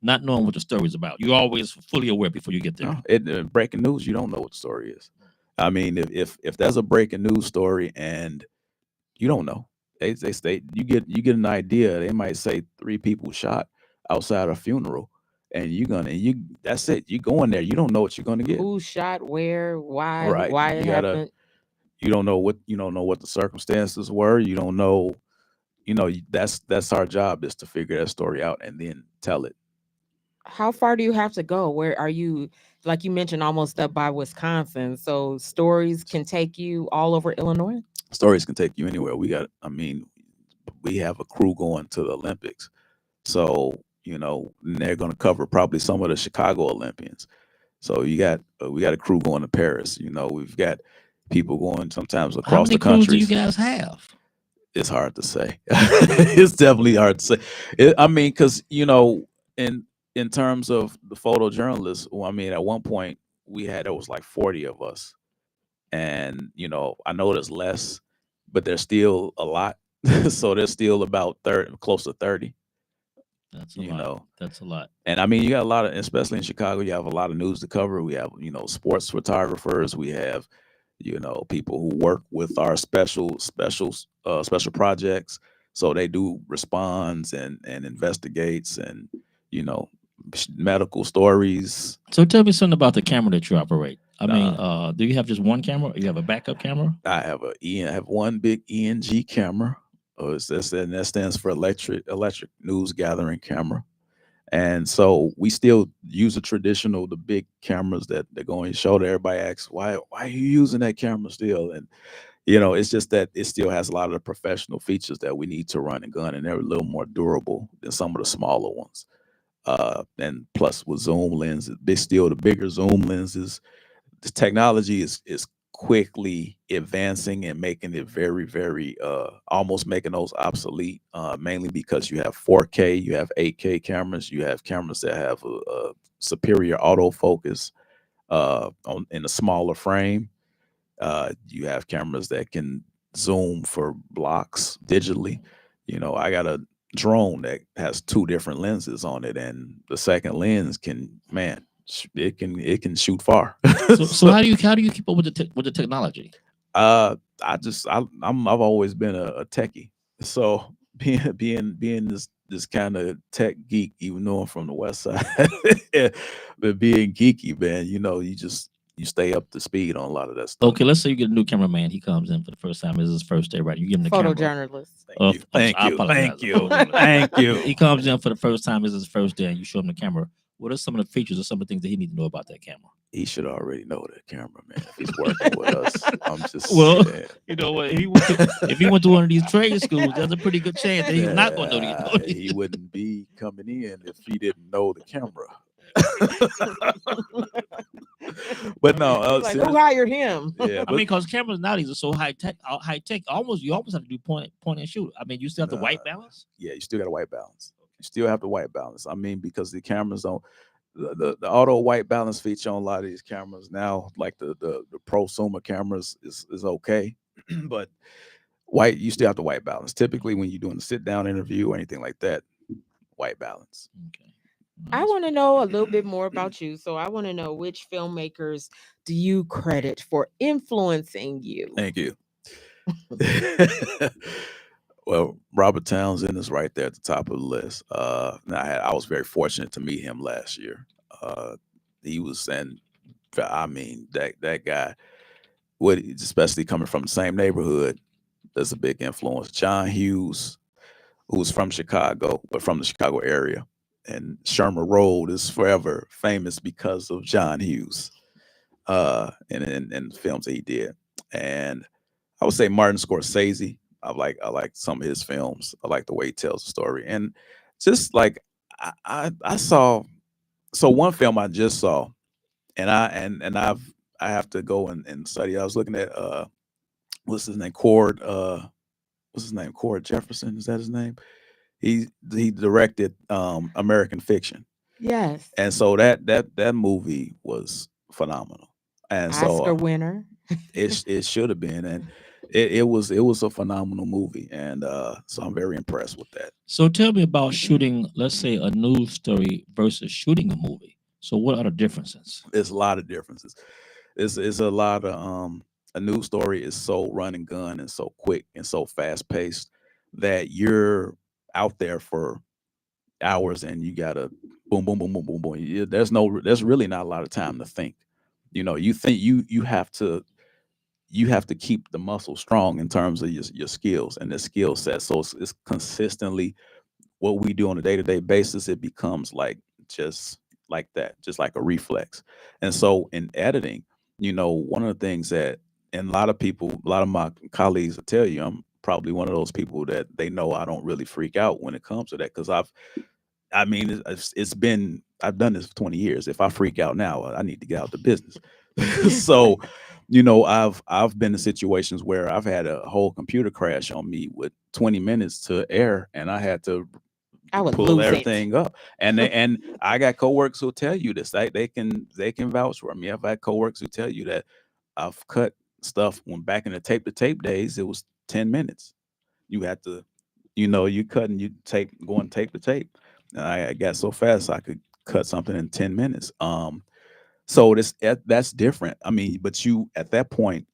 B: not knowing what the story's about. You're always fully aware before you get there.
C: Breaking news, you don't know what the story is. I mean, if there's a breaking news story and you don't know, they state you get an idea. They might say 3 people shot outside a funeral, and that's it. You go in there, you don't know what you're gonna get.
A: Who shot, where, why,
C: Right.
A: why it happened.
C: You don't know what the circumstances were. You don't know. That's our job, is to figure that story out and then tell it.
A: How far do you have to go? Where are you? Like you mentioned, almost up by Wisconsin. So stories can take you all over Illinois.
C: Stories can take you anywhere. We have a crew going to the Olympics, so they're going to cover probably some of the Chicago Olympians. So we got a crew going to Paris. We've got people going sometimes across the country.
B: How many crews do you guys have?
C: It's hard to say. It's definitely hard to say. I mean, because in terms of the photojournalists, well, I mean, at one point there was like 40 of us, and I know there's less, but there's still a lot. So there's still about 30, close to 30.
B: That's a
C: You
B: lot.
C: know,
B: That's a lot.
C: and I mean, you got a lot of, especially in Chicago, you have a lot of news to cover. We have, sports photographers. We have, people who work with our special projects. So they do responds and investigates and, you know, medical stories.
B: So tell me something about the camera that you operate. I mean,
C: Uh,
B: do you have just one camera or you have a backup camera?
C: I have one big ENG camera. And that stands for electric news gathering camera. And so we still use the big cameras that go and show that everybody asks, why are you using that camera still? And it's just that it still has a lot of the professional features that we need to run and gun, and they're a little more durable than some of the smaller ones. And plus with zoom lenses, the bigger zoom lenses, the technology is quickly advancing and making it very, very almost making those obsolete, mainly because you have 4K, you have 8K cameras, you have cameras that have a superior autofocus in a smaller frame. You have cameras that can zoom for blocks digitally. I got a drone that has two different lenses on it, and the second lens it can shoot far.
B: So how do you keep up with the technology?
C: I've always been a techie, so being this kind of tech geek, even though I'm from the West Side, but being geeky, man, you stay up to speed on a lot of that stuff.
B: Okay, let's say you get a new cameraman. He comes in for the first time. This is his first day, right? You give him the camera.
A: Photojournalist.
C: Thank
B: I
C: you,
B: apologize.
C: thank you, thank you.
B: He comes in for the first time. This is his first day, and you show him the camera. What are some of the features or some of the things that he needs to know about that camera?
C: He should already know that camera, man. If he's working with us, I'm just
B: Well,
C: saying.
B: you know what? If he went to one of these trade schools, there's a pretty good chance that he's not going to know these.
C: He wouldn't be coming in if he didn't know the camera. But no,
A: Like, who hired him?
C: yeah,
B: I mean, because cameras nowadays are so high tech. You almost have to do point and shoot. I mean, you still have the white balance.
C: yeah, you still got a white balance. You still have the white balance. I mean, because the cameras don't the auto white balance feature on a lot of these cameras now, like the prosumer cameras, is okay, but you still have the white balance. Typically, when you're doing a sit down interview or anything like that, white balance.
B: Okay.
A: I want to know a little bit more about you. So I want to know, which filmmakers do you credit for influencing you?
C: Thank you. Well, Robert Townsend is right there at the top of the list. I was very fortunate to meet him last year. He was, and I mean, that guy, especially coming from the same neighborhood, there's a big influence. John Hughes, who was from Chicago, but from the Chicago area, and Sherman Road is forever famous because of John Hughes, and the films that he did. And I would say Martin Scorsese. I like some of his films. I like the way he tells the story, and just like I saw. So one film I just saw, and I have to go and study. I was looking at what's his name, Cord Jefferson, is that his name? He directed American Fiction,
A: Yes.
C: and so that movie was phenomenal, and so
A: Oscar winner.
C: it should have been, and it was a phenomenal movie, and so I'm very impressed with that.
B: So tell me about shooting, let's say, a news story versus shooting a movie. So what are the differences?
C: There's a lot of differences. It's a lot of a news story is so run and gun and so quick and so fast paced that you're out there for hours, and you gotta boom boom boom boom boom boom. There's really not a lot of time to think. You think you have to keep the muscle strong in terms of your skills and the skill set. So it's consistently what we do on a day-to-day basis. It becomes like just like that, just like a reflex. And so in editing, one of the things that, and a lot of my colleagues will tell you, I'm probably one of those people that they know I don't really freak out when it comes to that, because I mean, I've done this for 20 years. If I freak out now, I need to get out the business. So, I've been in situations where I've had a whole computer crash on me with 20 minutes to air, and I had to
A: I would
C: pull
A: lose it.
C: everything up. And I got coworkers who'll tell you this. They can vouch for me. I've had coworkers who tell you that I've cut stuff when back in the tape to tape days. It was 10 minutes. You had to, you cut and you tape going tape to tape. And I got so fast I could cut something in 10 minutes. So that's different. I mean, but you at that point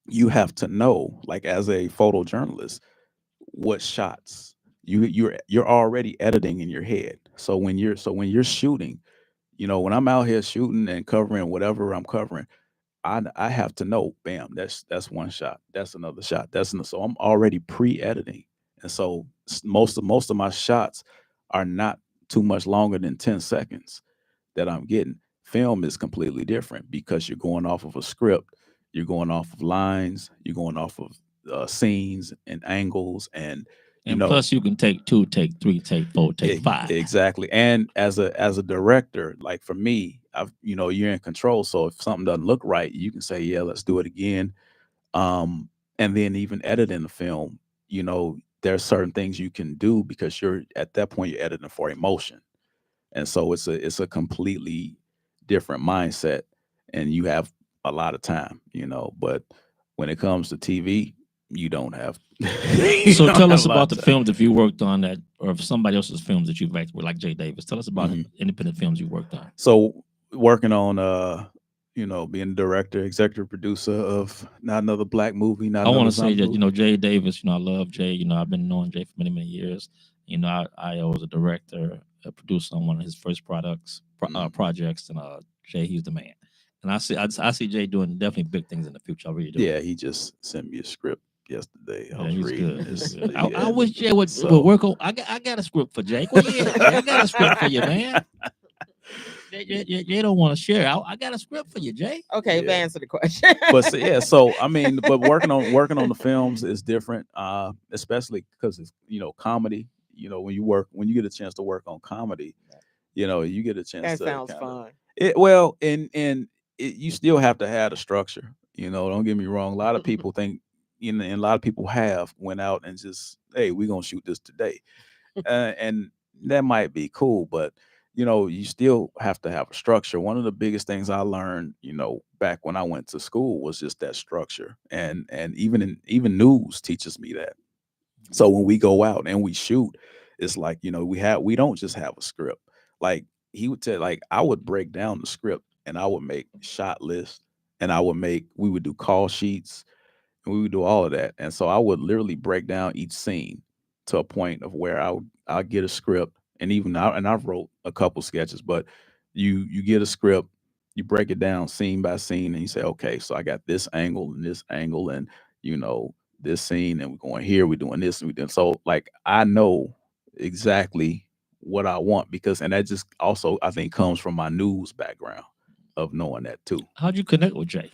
C: you have to know, like as a photojournalist, what shots you're already editing in your head. So when you're shooting, when I'm out here shooting and covering whatever I'm covering, I have to know, bam, that's one shot, that's another shot, so I'm already pre-editing. And so most of my shots are not too much longer than 10 seconds that I'm getting. Film is completely different because you're going off of a script, you're going off of lines, you're going off of scenes and angles, and
B: And plus, you can take 2, take 3, take 4, take 5.
C: exactly. And as a director, like for me, you're in control. So if something doesn't look right, you can say, yeah, let's do it again. And then even editing the film, there's certain things you can do because you're at that point you're editing for emotion. And so it's a completely different mindset, and you have a lot of time, but when it comes to TV, you don't have.
B: So tell us about the films if you worked on that, or if somebody else's films that you've acted with, like Jay Davis. Tell us about independent films you worked on.
C: So working on being the director, executive producer of Not Another Black Movie.
B: I want to say that Jay Davis. I love Jay. I've been knowing Jay for many, many years. I was a director, a producer on one of his first projects, and Jay, he's the man. And I see Jay doing definitely big things in the future. I really do.
C: Yeah, he just sent me a script yesterday. I was
B: he's
C: reading.
B: Good. I wish Jay would work on. I got a script for Jay. Well, yeah, I got a script for you, man. Jay don't want to share. I got a script for you, Jay.
A: Okay, answer the question.
C: So I mean, but working on the films is different, especially because it's comedy. When you get a chance to work on comedy, you get a chance.
A: That
C: to
A: sounds fun.
C: You still have to have a structure. Don't get me wrong. A lot of people think, and a lot of people have went out and just, hey, we're gonna shoot this today, and that might be cool, but you still have to have a structure. One of the biggest things I learned, back when I went to school was just that structure, and even news teaches me that. So when we go out and we shoot, it's like, we don't just have a script. Like he would tell, like I would break down the script and I would make shot lists, and we would do call sheets, and we would do all of that. And so I would literally break down each scene to a point of where I'll get a script, and I've wrote a couple sketches, but you get a script, you break it down scene by scene, and you say, okay, so I got this angle and this angle, and this scene, and we're going here, we're doing this, and we're doing, so like I know exactly what I want, and that just also I think comes from my news background of knowing that too.
B: How'd you connect with Jay?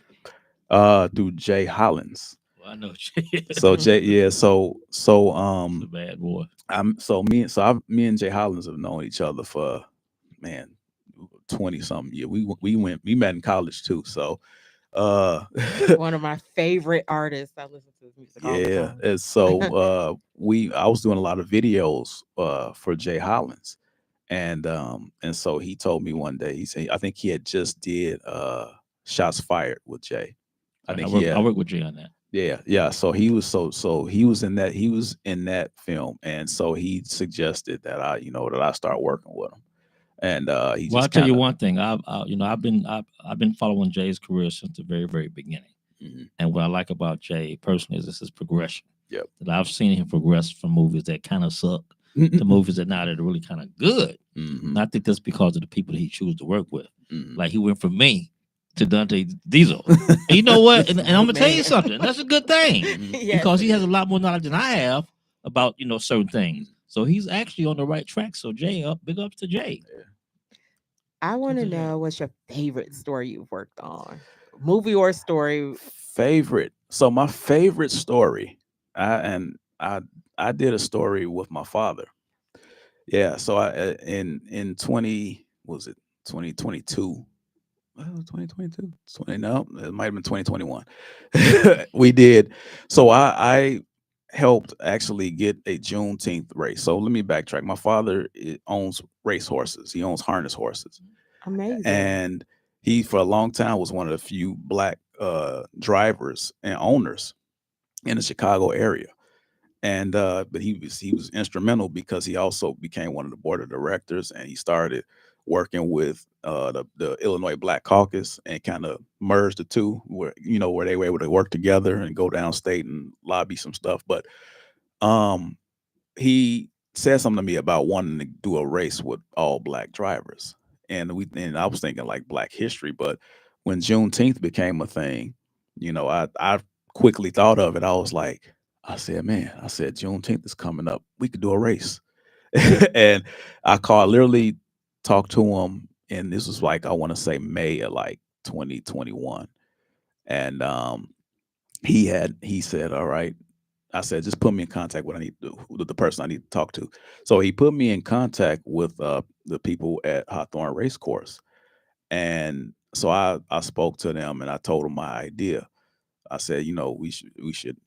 C: Through Jay Hollins.
B: Well, I know Jay.
C: So Jay, yeah, so
B: He's a bad boy.
C: Me and Jay Hollins have known each other for 20 something years. We met in college too. So
A: one of my favorite artists. I listen to his music all the time.
C: And so I was doing a lot of videos for Jay Hollins, and so he told me one day, he said, I think he had just did Shots Fired with Jay.
B: I worked with Jay on that.
C: Yeah. So he was he was in that film, and so he suggested that I start working with him. And I'll
B: tell you one thing. I've been following Jay's career since the very, very beginning. Mm-hmm. And what I like about Jay personally is his progression.
C: Yep.
B: That I've seen him progress from movies that kind of suck to movies that now that are really kind of good. Mm-hmm. And I think that's because of the people that he chooses to work with. Mm-hmm. Like he went from me to Donte Diesel. And you know what? And I'm gonna tell you something. That's a good thing. Yes. Because he has a lot more knowledge than I have about certain things. So he's actually on the right track. So Jay, big ups to Jay.
A: I want to know what's your favorite story you've worked on, movie or story.
C: Favorite. So my favorite story, I did a story with my father. Yeah. So in 2022. well, 2022, 20, no, it might have been 2021. We did. So I helped actually get a Juneteenth race. So let me backtrack. My father owns race horses. He owns harness horses,
A: Amazing.
C: and he for a long time was one of the few black drivers and owners in the Chicago area. And but he was instrumental because he also became one of the board of directors, and he started working with the Illinois Black Caucus and kind of merged the two, where where they were able to work together and go downstate and lobby some stuff. But um, he said something to me about wanting to do a race with all black drivers, and I was thinking like Black history, but when Juneteenth became a thing, I quickly thought of it. I said, man, I said Juneteenth is coming up. We could do a race, and literally talked to him, and this was like I want to say May of like 2021, and he said, all right. I said, just put me in contact with the person I need to talk to. So he put me in contact with the people at Hawthorne Racecourse. And so I spoke to them and I told them my idea. I said, we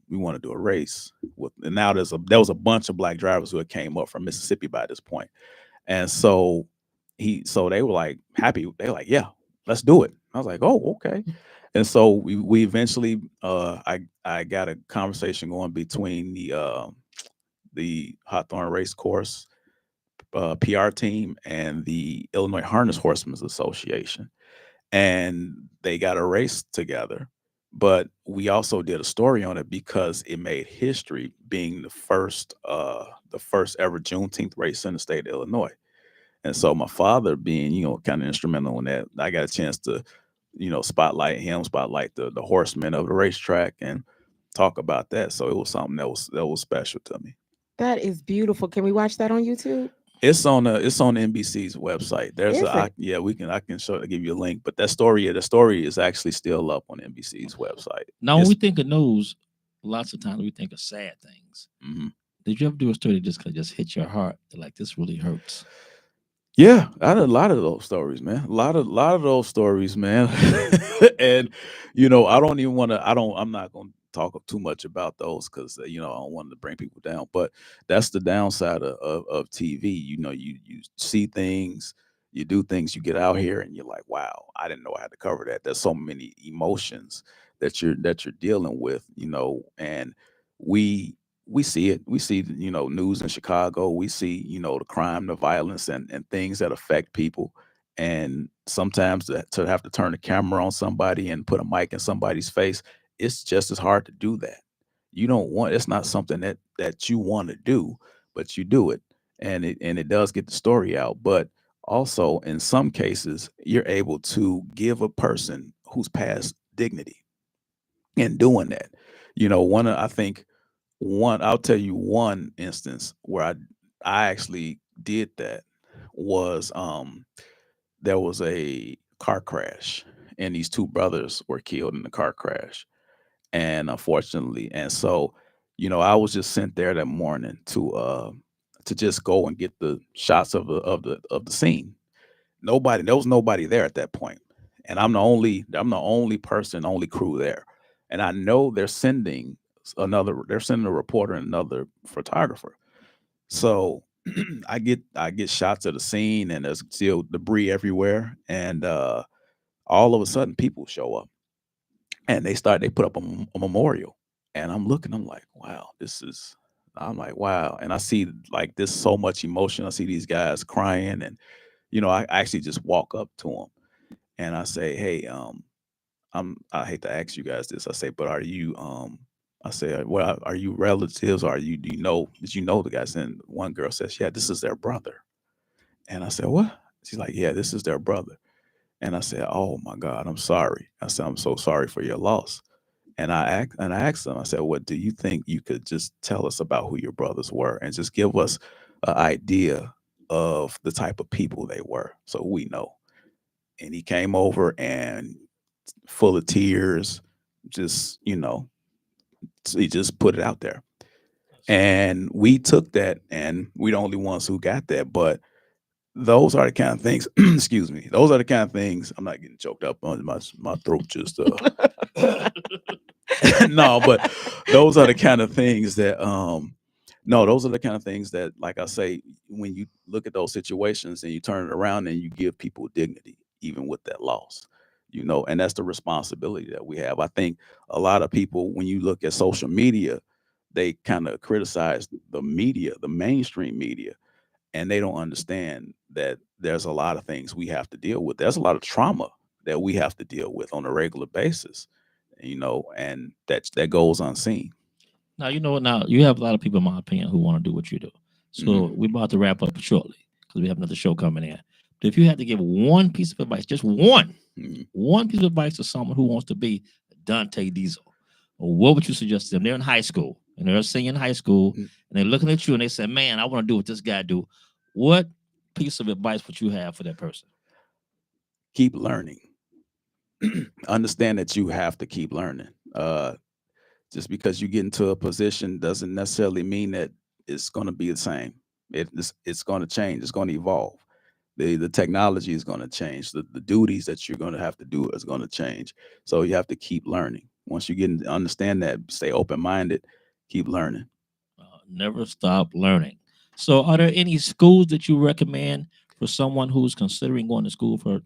C: want to do a race with, and now there was a bunch of black drivers who had came up from Mississippi by this point. And so they were like happy. They were like, yeah, let's do it. I was like, oh, okay. And so we eventually I got a conversation going between the Hawthorne Race Course PR team and the Illinois Harness Horsemen's Association, and they got a race together. But we also did a story on it because it made history, being the first ever Juneteenth race in the state of Illinois. And so my father being, kind of instrumental in that, I got a chance to, spotlight him, spotlight the horsemen of the racetrack and talk about that. So it was something that was special to me.
A: That is beautiful. Can we watch that on YouTube?
C: It's on NBC's website.
A: Is it?
C: Yeah, I can give you a link, but the story is actually still up on NBC's website.
B: Now, when we think of news, lots of times we think of sad things.
C: Mhm.
B: Did you ever do a story that just hit your heart? Like, this really hurts.
C: Yeah, I had a lot of those stories, man. A lot of those stories, man. And I don't even want to. I'm not going to talk too much about those because I don't want to bring people down. But that's the downside of TV. You see things, you do things, you get out here, and you're like, wow, I didn't know I had to cover that. There's so many emotions that you're dealing with, and we we see it. We see, news in Chicago. We see, the crime, the violence, and things that affect people. And sometimes to have to turn the camera on somebody and put a mic in somebody's face, it's just as hard to do that. It's not something that you want to do, but you do it, and it does get the story out. But also, in some cases, you're able to give a person who's past dignity in doing that. I think I'll tell you one instance where I actually did that was there was a car crash, and these two brothers were killed in the car crash, and unfortunately, and so I was just sent there that morning to just go and get the shots of the scene. There was nobody there at that point, and I'm the only person, only crew there, and I know they're sending a reporter and another photographer. So I get shots of the scene, and there's still debris everywhere, and all of a sudden people show up, and they put up a memorial, and I'm like, wow, I'm like, wow, and I see like this so much emotion. I see these guys crying, and I actually just walk up to them and I say, hey, I hate to ask you guys this. I say, but are you I say, well, are you relatives? Or did you know the guys? And one girl says, yeah, this is their brother. And I said, what? She's like, yeah, this is their brother. And I said, oh my God, I'm sorry. I said, I'm so sorry for your loss. And I asked them, I said, what do you think you could just tell us about who your brothers were and just give us an idea of the type of people they were so we know? And he came over and full of tears, just, he just put it out there. And we took that, and we the only ones who got that. But those are the kind of things. Excuse me. Those are the kind of things. I'm not getting choked up on my throat. Just no, but those are the kind of things that no, those are the kind of things that, like I say, when you look at those situations and you turn it around and you give people dignity, even with that loss, and that's the responsibility that we have. I think a lot of people, when you look at social media, they kind of criticize the media, the mainstream media, and they don't understand that there's a lot of things we have to deal with. There's a lot of trauma that we have to deal with on a regular basis, and that goes unseen.
B: Now you know what. Now you have a lot of people, in my opinion, who want to do what you do. So we're about to wrap up shortly because we have another show coming in. But if you had to give one piece of advice, just one piece of advice to someone who wants to be Donte Diesel, what would you suggest to them? They're in high school and they're singing in high school and they're looking at you and they say, "Man, I want to do what this guy do." What piece of advice would you have for that person?
C: Keep learning. Understand that you have to keep learning. Just because you get into a position doesn't necessarily mean that it's going to be the same. It's going to change. It's going to evolve. The technology is going to change. The duties that you're going to have to do is going to change. So you have to keep learning. Once you understand that, stay open minded, keep learning.
B: Never stop learning. So, are there any schools that you recommend for someone who's considering going to school to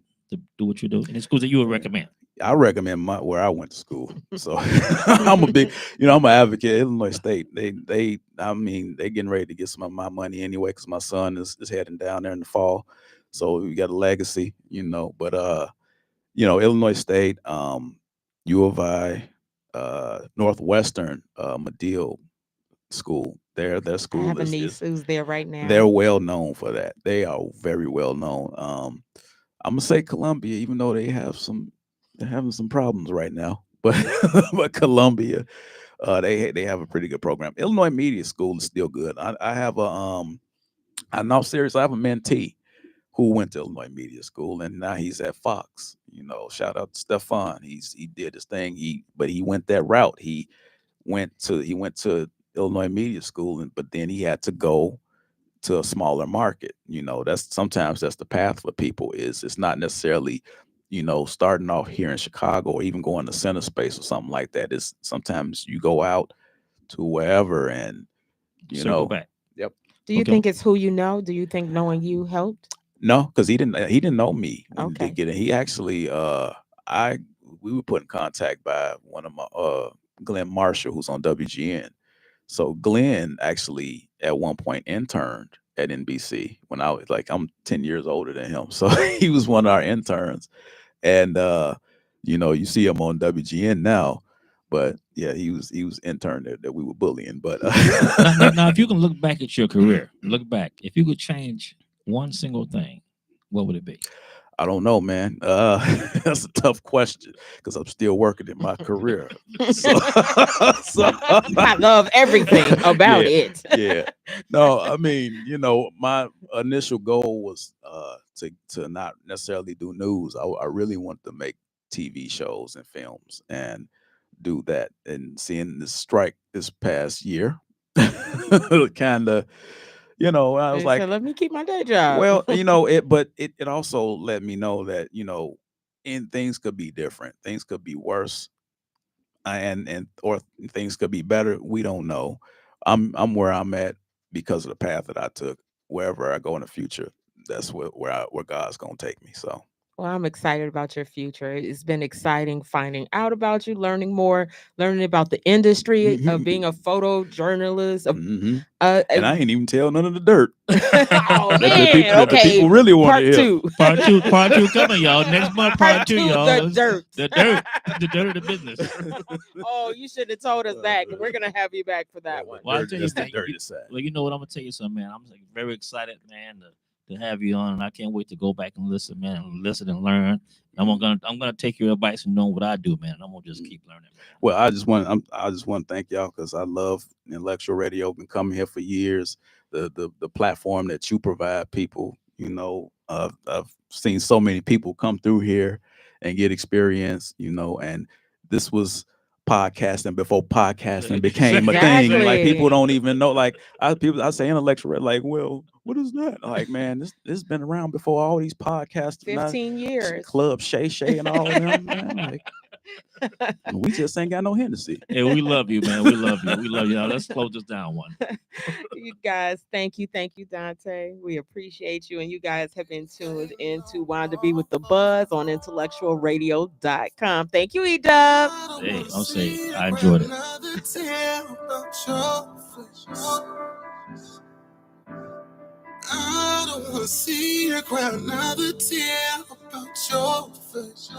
B: do what you do? Any schools that you would recommend?
C: I recommend where I went to school. So I'm a big, I'm an advocate. Illinois State. I mean, they getting ready to get some of my money anyway because my son is heading down there in the fall. So we got a legacy, But Illinois State, U of I, Northwestern, Medill School. Their
A: I
C: school
A: have a niece who's there right
C: they're
A: now.
C: well known for that. They are very well known. I'm gonna say Columbia, even though they're having some problems right now, but but Columbia, they have a pretty good program. Illinois Media School is still good. I have I'm not serious. I have a mentee who went to Illinois Media School and now he's at Fox. Shout out to Stefan. He did his thing. But he went that route. He went to Illinois Media School, but then he had to go to a smaller market. That's the path for people. It's not necessarily, starting off here in Chicago or even going to Center Space or something like that. It's sometimes you go out to wherever and
B: Circle back.
C: Yep.
A: Do you
B: Okay.
A: think it's who you know? Do you think knowing you helped?
C: No, because he didn't know me when he
A: Okay.
C: did get in. He actually I we were put in contact by one of my Glenn Marshall, who's on WGN. So Glenn actually at one point interned at NBC when I was I'm 10 years older than him. So he was one of our interns. And you see him on WGN now. But yeah, he was intern that we were bullying. But
B: Now, if you can look back at your career, if you could change one single thing, what would it be?
C: I don't know, man. That's a tough question because I'm still working in my career. So,
A: I love everything about
C: yeah,
A: it.
C: yeah. No, I mean, my initial goal was to not necessarily do news. I really wanted to make TV shows and films and do that. And seeing this strike this past year, kind of, I was
A: They
C: like,
A: said, let me keep my day job.
C: well, but it also let me know that, and things could be different. Things could be worse, or things could be better. We don't know. I'm where I'm at because of the path that I took. Wherever I go in the future, that's where God's gonna take me. So
A: Well, I'm excited about your future. It's been exciting finding out about you, learning more, learning about the industry of being a photojournalist.
C: And I ain't even tell none of the dirt
A: Oh
C: that the
A: man,
C: people that the
A: okay.
C: people really want to
A: Part
C: hear.
A: two.
B: Part two coming, y'all. Next month, part two, y'all.
A: The dirt.
B: The dirt of the business.
A: Oh, you should have told us that. We're gonna have you back for that one.
B: Well, I'll tell you,
C: That's the
B: man,
C: dirty side.
B: well, you know what? I'm gonna tell you something, man. I'm very excited, man, to have you on, and I can't wait to go back and listen, man, and listen and learn. I'm gonna take your advice and know what I do, man. I'm gonna just keep learning, man.
C: Well, I just want to thank y'all because I love intellectual radio. Been coming here for years. The platform that you provide people, I've seen so many people come through here and get experience, and this was podcasting before podcasting became a thing. And like people don't even know. Like I say intellectual, like, well, what is that? Like, man, this has been around before all these podcasts.
A: 15 years.
C: Club Shay and all of them, man. Like, we just ain't got no Hennessy.
B: Hey, we love you, man. We love you. We love you. Now, let's close this down one.
A: You guys, thank you, Donte. We appreciate you. And you guys have been tuned into Wanda B with the Buzz on IntellectualRadio.com. Thank you, E-Dub.
B: Hey, I'll say I enjoyed it.
D: I don't want to see you cry another tear about your face.